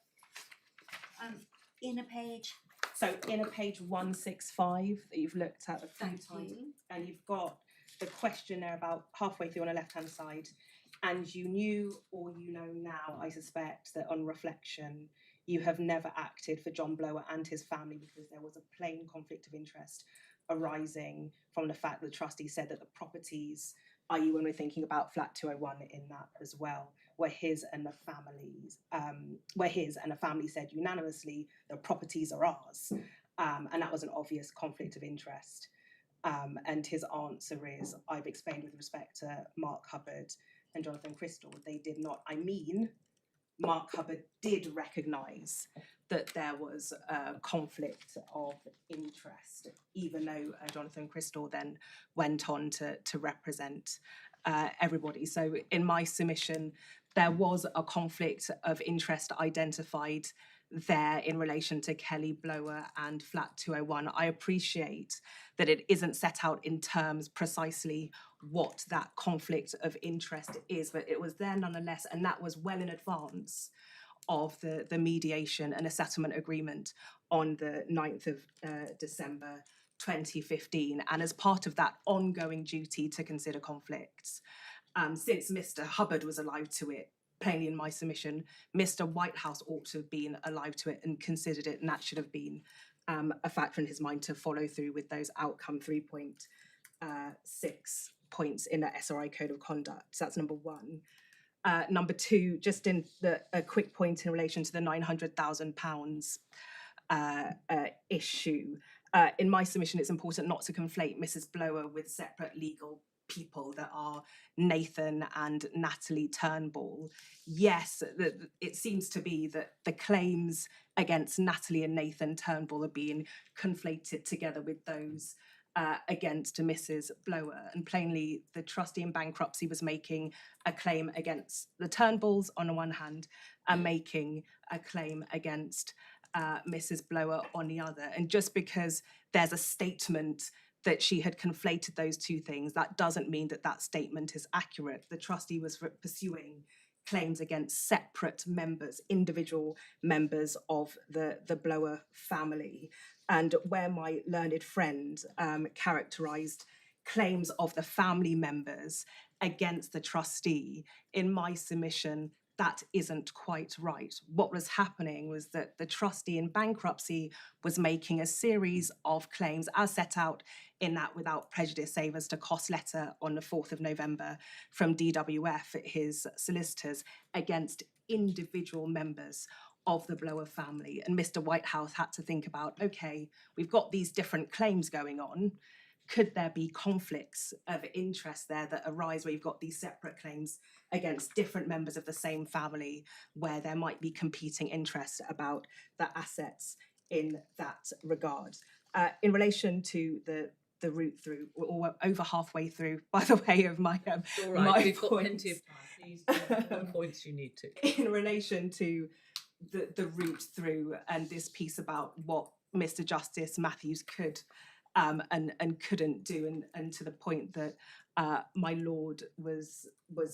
Inner page. So in a page 165 that you've looked at a few Thank times, you. and you've got the question there about halfway through on the left hand side, and you knew or you know now, I suspect, that on reflection you have never acted for John Blower and his family because there was a plain conflict of interest arising from the fact that the trustee said that the properties, i.e. when we're thinking about flat 201 in that as well, were his and the family said unanimously the properties are ours, and that was an obvious conflict of interest. And his answer is, I've explained with respect to Mark Hubbard and Jonathan Crystal, they did not. I mean, Mark Hubbard did recognise that there was a conflict of interest, even though Jonathan Crystal then went on to represent everybody. So in my submission, there was a conflict of interest identified there in relation to Kelly Blower and flat 201. I appreciate that it isn't set out in terms precisely what that conflict of interest is, but it was there nonetheless, and that was well in advance of the mediation and a settlement agreement on the 9th of December 2015. And as part of that ongoing duty to consider conflicts, since Mr. Hubbard was alive to it, plainly in my submission, Mr. Whitehouse ought to have been alive to it and considered it, and that should have been a factor in his mind to follow through with those outcome 3.6 points in the SRI Code of Conduct. So that's number one. Number two, just in a quick point in relation to the £900,000 issue. In my submission, it's important not to conflate Mrs. Blower with separate legal people that are Nathan and Natalie Turnbull. Yes, it seems to be that the claims against Natalie and Nathan Turnbull are being conflated together with those against Mrs. Blower. And plainly, the trustee in bankruptcy was making a claim against the Turnbulls on the one hand and making a claim against Mrs. Blower on the other. And just because there's a statement that she had conflated those two things, that doesn't mean that that statement is accurate. The trustee was pursuing claims against separate members, individual members of the Blower family. And where my learned friend characterised claims of the family members against the trustee, in my submission, that isn't quite right. What was happening was that the trustee in bankruptcy was making a series of claims as set out in that Without Prejudice Save Us to Cost letter on the 4th of November from DWF, his solicitors, against individual members of the Blower family. And Mr. Whitehouse had to think about, okay, we've got these different claims going on. Could there be conflicts of interest there that arise where you've got these separate claims against different members of the same family where there might be competing interests about the assets in that regard? In relation to the route through, or over halfway through, by the way, of my All right, my we've got points. plenty of time. Please do the points you need to. In relation to the route through and this piece about what Mr. Justice Matthews could and couldn't do, and to the point that my lord was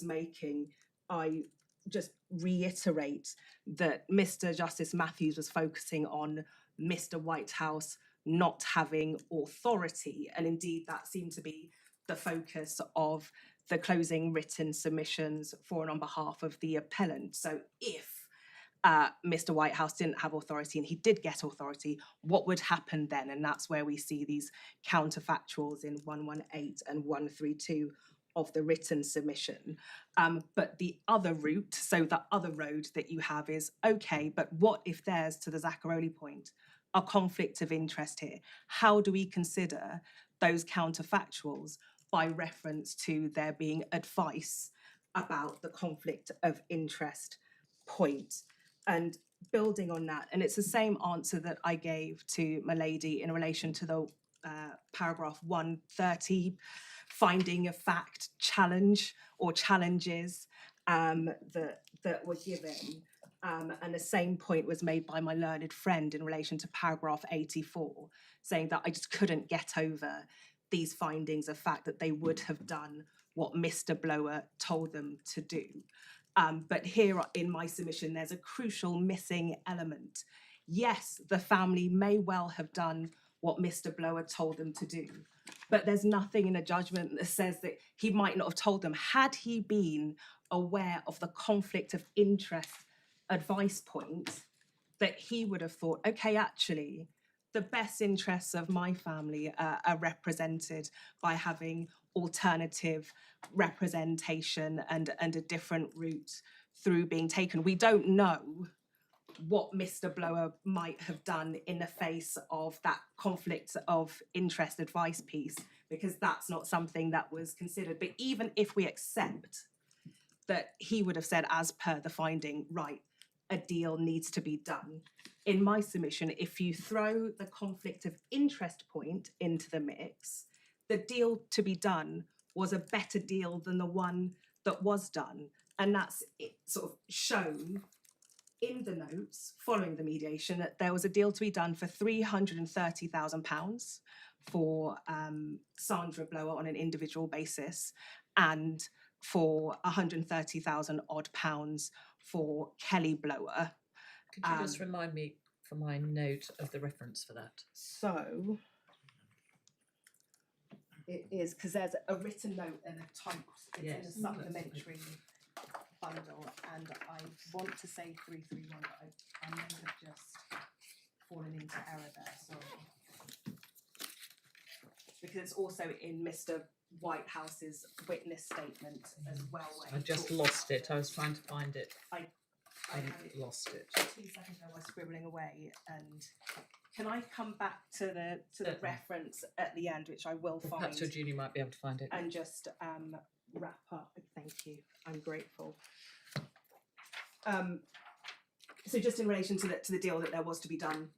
making, I just reiterate that Mr. Justice Matthews was focusing on Mr. Whitehouse not having authority, and indeed that seemed to be the focus of the closing written submissions for and on behalf of the appellant. So if Mr. Whitehouse didn't have authority and he did get authority, what would happen then? And that's where we see these counterfactuals in 118 and 132 of the written submission. But the other route, so the other road that you have is, okay, but what if there's, to the Zaccaroli point, a conflict of interest here? How do we consider those counterfactuals by reference to there being advice about the conflict of interest point? And building on that, and it's the same answer that I gave to my lady in relation to the paragraph 130 finding of fact challenge or challenges that were given. And the same point was made by my learned friend in relation to paragraph 84, saying that I just couldn't get over these findings of fact that they would have done what Mr. Blower told them to do. But here in my submission, there's a crucial missing element. Yes, the family may well have done what Mr. Blower told them to do, but there's nothing in the judgment that says that he might not have told them. Had he been aware of the conflict of interest advice point, that he would have thought, okay, actually, the best interests of my family are represented by having alternative representation and a different route through being taken. We don't know what Mr. Blower might have done in the face of that conflict of interest advice piece, because that's not something that was considered. But even if we accept that he would have said, as per the finding, right, a deal needs to be done. In my submission, if you throw the conflict of interest point into the mix, the deal to be done was a better deal than the one that was done. And that's sort of shown in the notes following the mediation, that there was a deal to be done for £330,000 for Sandra Blower on an individual basis, and for 130,000 odd pounds for Kelly Blower. Could you just remind me for my note of the reference for that? So it is, because there's a written note and a typed, it's in Yes, a supplementary bundle, and I want to say 331, but I may have just fallen into error there, sorry. Because it's also in Mr. White House's witness statement as well. where I he just talks lost about it. I was trying to find it. I I had it lost it. 2 seconds ago. I was scribbling away, and can I come back to the Certainly. reference at the end, which I will find, Perhaps Regina might be able to find it. and just wrap up. Thank you. I'm grateful. So just in relation to the deal that there was to be done,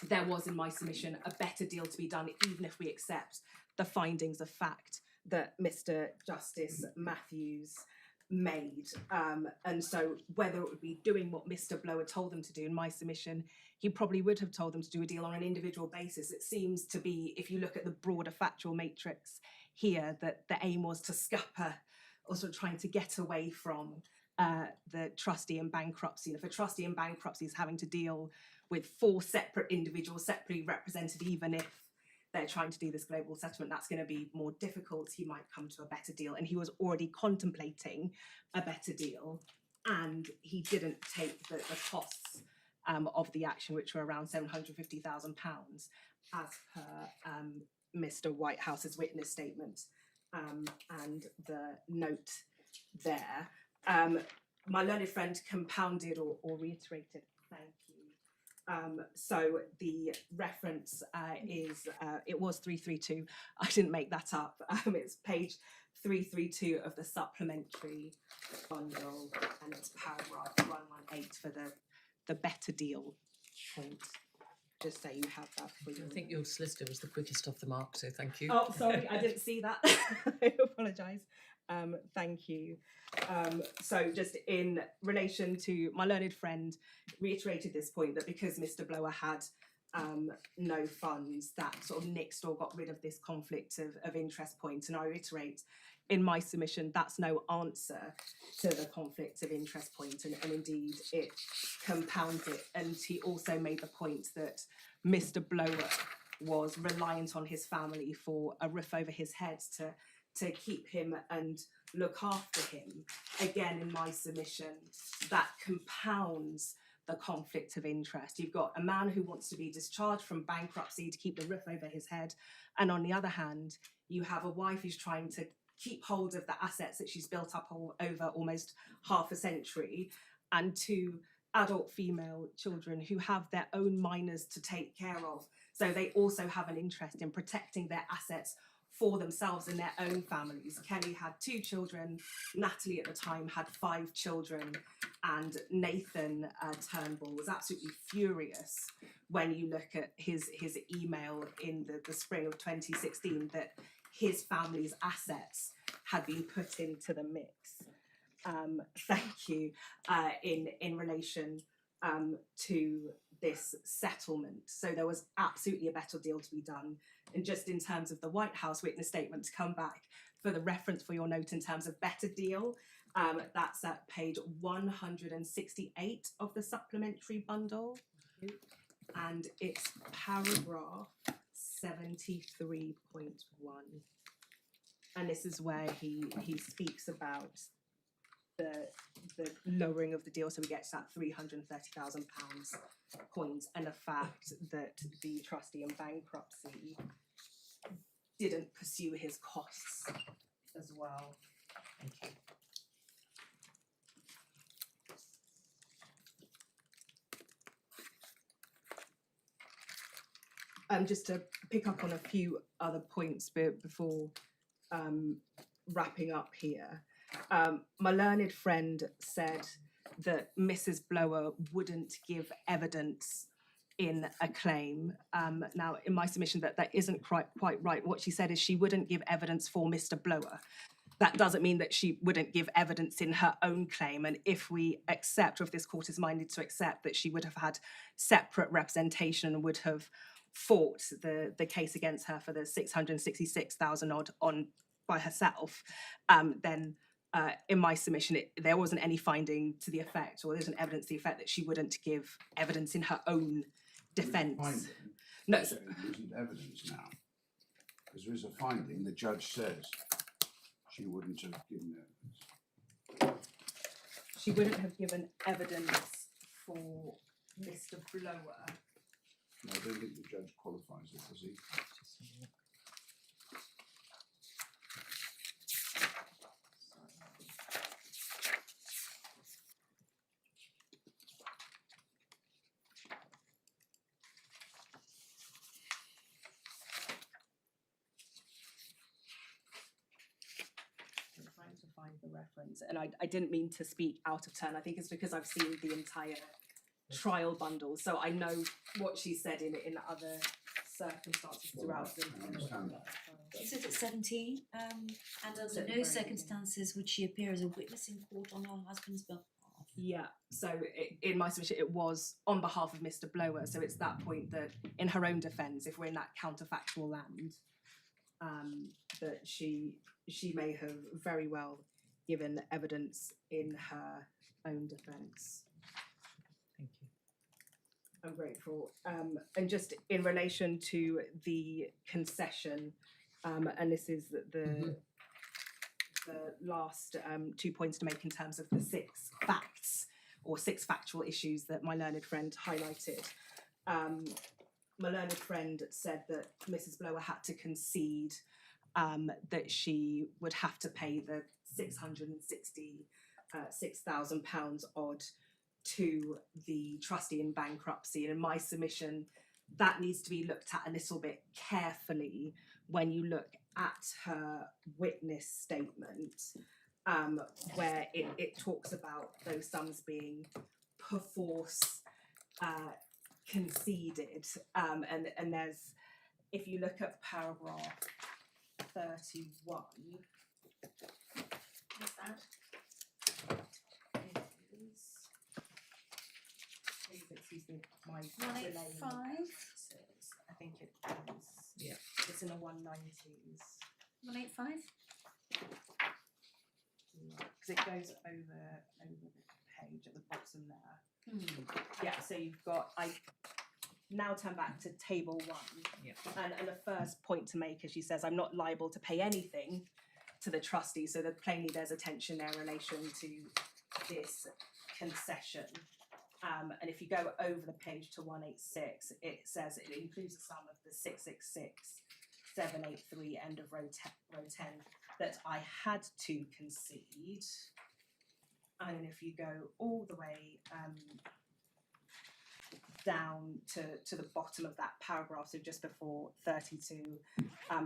there was in my submission a better deal to be done, even if we accept the findings of fact that Mr. Justice Matthews made. And so whether it would be doing what Mr. Blower told them to do in my submission, he probably would have told them to do a deal on an individual basis. It seems to be, if you look at the broader factual matrix here, that the aim was to scupper, or sort of trying to get away from the trustee in bankruptcy. And if a trustee in bankruptcy is having to deal with 4 separate individuals separately represented, even if they're trying to do this global settlement, that's going to be more difficult. He might come to a better deal, and he was already contemplating a better deal, and he didn't take the costs of the action, which were around £750,000, as per Mr. Whitehouse's witness statement and the note there. My learned friend compounded or reiterated, thank you. So the reference is, it was 332, I didn't make that up, it's page 332 of the supplementary bundle, and it's paragraph 118 for the better deal point. Just so you have that for you. I think your solicitor was the quickest off the mark, so thank you. Oh, sorry, I didn't see that. I apologise. Thank you. So just in relation to my learned friend reiterated this point that because Mr. Blower had no funds, that sort of nixed or got rid of this conflict of interest point. And I reiterate in my submission, that's no answer to the conflict of interest point, and indeed it compounds it. And he also made the point that Mr. Blower was reliant on his family for a roof over his head to keep him and look after him. Again, in my submission, that compounds the conflict of interest. You've got a man who wants to be discharged from bankruptcy to keep the roof over his head, and on the other hand, you have a wife who's trying to keep hold of the assets that she's built up over almost half a century, and 2 adult female children who have their own minors to take care of. So they also have an interest in protecting their assets for themselves and their own families. Kelly had 2 children, Natalie at the time had 5 children, and Nathan Turnbull was absolutely furious when you look at his email in the spring of 2016 that his family's assets had been put into the mix. Thank you. In relation to this settlement. So there was absolutely a better deal to be done. And just in terms of the White House witness statement, to come back for the reference for your note in terms of better deal, that's at page 168 of the supplementary bundle. And it's paragraph 73.1. And this is where he speaks about the lowering of the deal, so we get to that £330,000 point, and the fact that the trustee in bankruptcy didn't pursue his costs as well. Thank you. Just to pick up on a few other points before wrapping up here. My learned friend said that Mrs. Blower wouldn't give evidence in a claim. Now, in my submission, that isn't quite right. What she said is she wouldn't give evidence for Mr. Blower. That doesn't mean that she wouldn't give evidence in her own claim. And if we accept, or if this court is minded to accept, that she would have had separate representation and would have fought the case against her for the 666,000 odd on by herself, then in my submission, there wasn't any finding to the effect, or there's an evidence to the effect that she wouldn't give evidence in her own defence. No, So it isn't evidence now, because there is a finding. The judge says she wouldn't have given evidence. she wouldn't have given evidence for Mr. Blower. No, I don't think the judge qualifies it, does he? reference, and I didn't mean to speak out of turn. I think it's because I've seen the entire trial bundle, so I know what she said in other circumstances throughout the. I understand that. She said it's 17, and Said under the no very circumstances would she appear as a witness in court on her husband's behalf. Yeah, so in my submission, it was on behalf of Mr. Blower. So it's that point that, in her own defence, if we're in that counterfactual land, that she may have very well given evidence in her own defence. Thank you. I'm grateful. And just in relation to the concession, and this is the last 2 points to make in terms of the 6 facts or 6 factual issues that my learned friend highlighted. My learned friend said that Mrs. Blower had to concede that she would have to pay the £666,000 odd to the trustee in bankruptcy. And in my submission, that needs to be looked at a little bit carefully when you look at her witness statement, where it talks about those sums being perforce conceded. And there's, if you look at paragraph 31, what's that? Excuse me, my 185. I think it is. Yeah. It's in the 190s. 185. Because it goes over the page at the bottom there. Yeah, so you've got, I now turn back to table 1. Yeah. And the first point to make is she says, I'm not liable to pay anything to the trustee. So that plainly there's a tension there in relation to this concession. And if you go over the page to 186, it says it includes the sum of the 666,783 end of row 10 that I had to concede. And if you go all the way down to the bottom of that paragraph, so just before 32,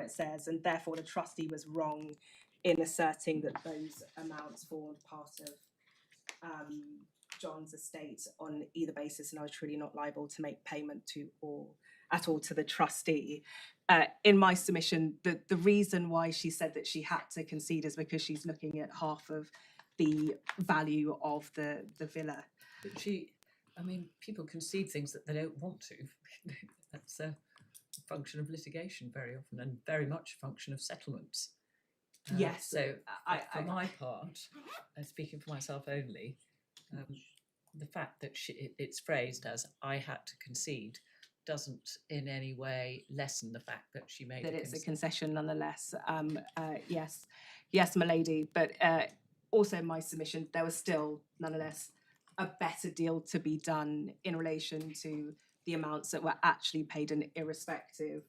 it says, and therefore the trustee was wrong in asserting that those amounts formed part of John's estate on either basis, and I was truly not liable to make payment to or at all to the trustee. In my submission, the reason why she said that she had to concede is because she's looking at half of the value of the villa. But people concede things that they don't want to. That's a function of litigation very often, and very much a function of settlements. Yes. So for my part, speaking for myself only, the fact that it's phrased as "I had to concede" doesn't in any way lessen the fact that she made that it's a concession nonetheless. Yes, my lady. But also in my submission, there was still nonetheless a better deal to be done in relation to the amounts that were actually paid, and irrespective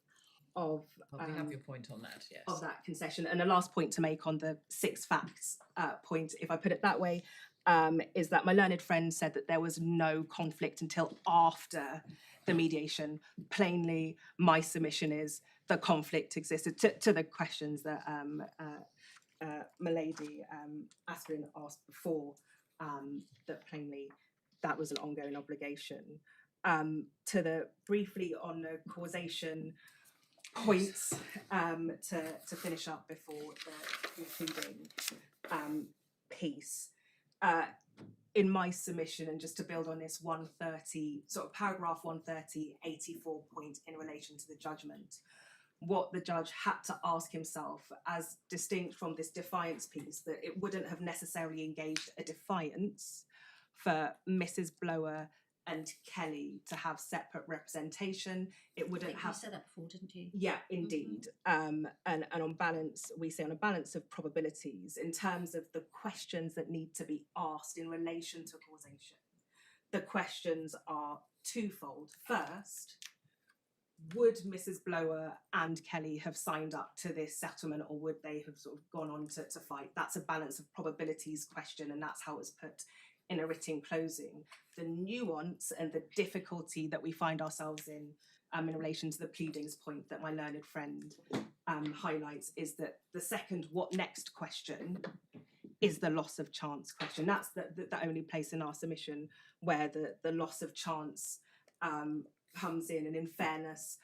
of. We have your point on that, yes. Of that concession. And the last point to make on the 6 facts point, if I put it that way, is that my learned friend said that there was no conflict until after the mediation. Plainly, my submission is the conflict existed to the questions that my lady Asplin asked before, that plainly that was an ongoing obligation. To the briefly on the causation points, to finish up before the concluding piece. In my submission, and just to build on this 130, sort of paragraph 130, 84 point in relation to the judgment, what the judge had to ask himself, as distinct from this defiance piece, that it wouldn't have necessarily engaged a defiance for Mrs. Blower and Kelly to have separate representation. It wouldn't have. You said that before, didn't you? Yeah, indeed. And on balance, we say on a balance of probabilities, in terms of the questions that need to be asked in relation to causation, the questions are twofold. First, would Mrs. Blower and Kelly have signed up to this settlement, or would they have sort of gone on to fight? That's a balance of probabilities question, and that's how it's put in a written closing. The nuance and the difficulty that we find ourselves in relation to the pleadings point that my learned friend highlights is that the second what next question is the loss of chance question. That's the only place in our submission where the loss of chance comes in. And in fairness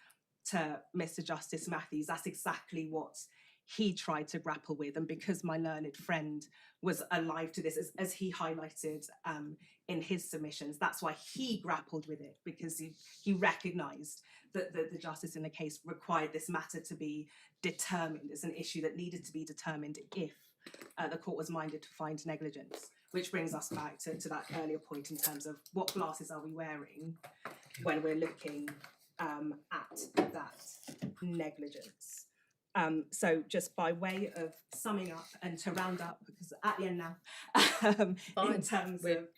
to Mr. Justice Matthews, that's exactly what he tried to grapple with. And because my learned friend was alive to this, as he highlighted in his submissions, that's why he grappled with it, because he recognised that the justice in the case required this matter to be determined as an issue that needed to be determined if the court was minded to find negligence. Which brings us back to that earlier point in terms of what glasses are we wearing when we're looking at that negligence. So just by way of summing up and to round up, because at the end now, in terms of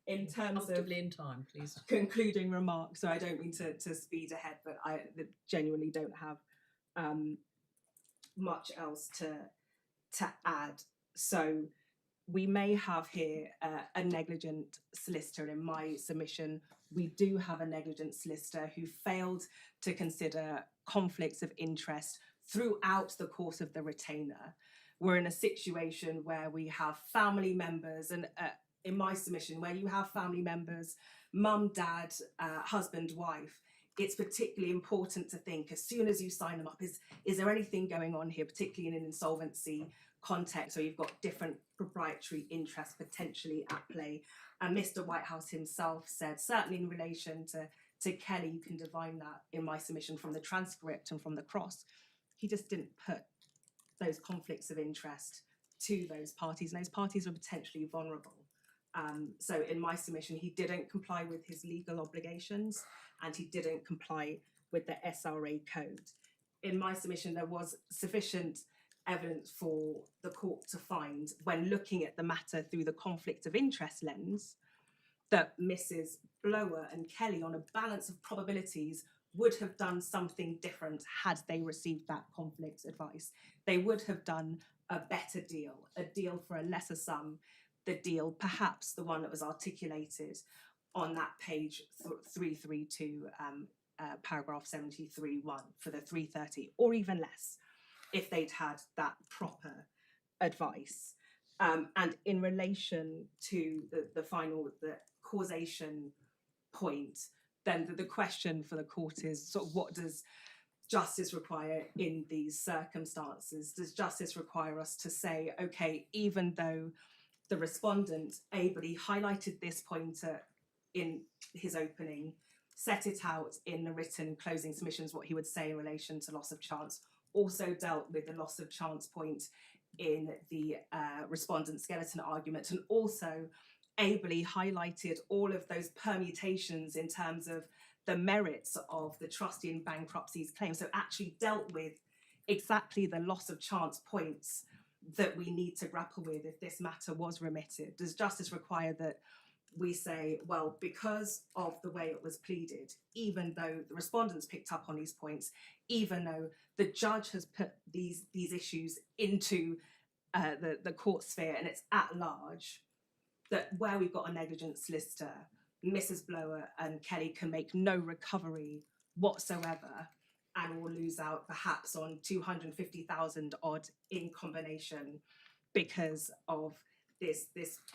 Comfortably in time, please. concluding remarks, so I don't mean to speed ahead, but I genuinely don't have much else to add. So we may have here a negligent solicitor, and in my submission we do have a negligent solicitor who failed to consider conflicts of interest throughout the course of the retainer. We're in a situation where we have family members, and in my submission, where you have family members, mum, dad, husband, wife, it's particularly important to think, as soon as you sign them up, is there anything going on here, particularly in an insolvency context, where you've got different proprietary interests potentially at play. And Mr. Whitehouse himself said, certainly in relation to Kelly, you can divine that in my submission from the transcript and from the cross, he just didn't put those conflicts of interest to those parties, and those parties were potentially vulnerable. So in my submission, he didn't comply with his legal obligations, and he didn't comply with the SRA code. In my submission, there was sufficient evidence for the court to find, when looking at the matter through the conflict of interest lens, that Mrs. Blower and Kelly, on a balance of probabilities, would have done something different had they received that conflict advice. They would have done a better deal, a deal for a lesser sum, the deal, perhaps the one that was articulated on that page 332, paragraph 73(1) for the 330, or even less, if they'd had that proper advice. And in relation to the final, the causation point, then the question for the court is sort of, what does justice require in these circumstances? Does justice require us to say, okay, even though the respondent ably highlighted this pointer in his opening, set it out in the written closing submissions, what he would say in relation to loss of chance, also dealt with the loss of chance point in the respondent skeleton argument, and also ably highlighted all of those permutations in terms of the merits of the trustee in bankruptcy's claim. So actually dealt with exactly the loss of chance points that we need to grapple with if this matter was remitted. Does justice require that we say, well, because of the way it was pleaded, even though the respondents picked up on these points, even though the judge has put these issues into the court sphere and it's at large, that where we've got a negligent solicitor, Mrs. Blower and Kelly can make no recovery whatsoever and will lose out perhaps on 250,000 odd in combination because of this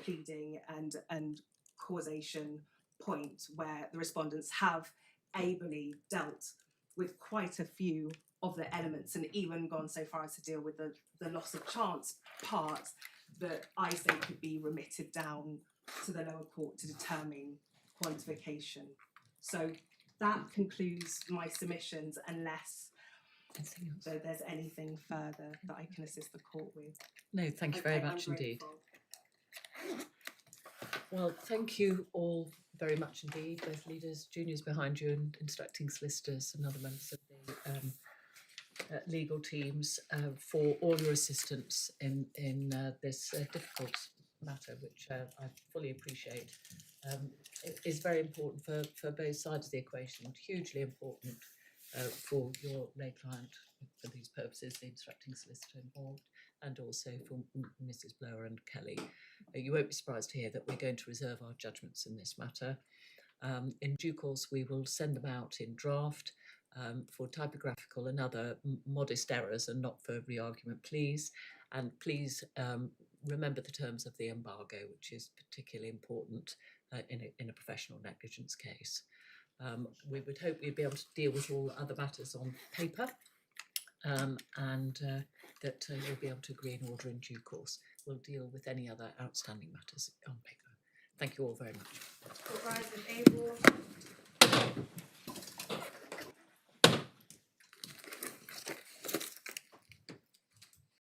pleading and causation point, where the respondents have ably dealt with quite a few of the elements and even gone so far as to deal with the loss of chance part that I say could be remitted down to the lower court to determine quantification. So that concludes my submissions, unless there's anything further that I can assist the court with. No, thank you very Okay, much I'm indeed. grateful. Well, thank you all very much indeed, both leaders, juniors behind you, and instructing solicitors and other members of the legal teams for all your assistance in this difficult matter, which I fully appreciate. It is very important for both sides of the equation, hugely important for your lay client for these purposes, the instructing solicitor involved, and also for Mrs. Blower and Kelly. You won't be surprised to hear that we're going to reserve our judgments in this matter. In due course, we will send them out in draft for typographical and other modest errors, and not for re-argument, please. And please remember the terms of the embargo, which is particularly important in a professional negligence case. We would hope we'd be able to deal with all the other matters on paper, and that you'll be able to agree an order in due course. We'll deal with any other outstanding matters on paper. Thank you all very much. All rise in favour.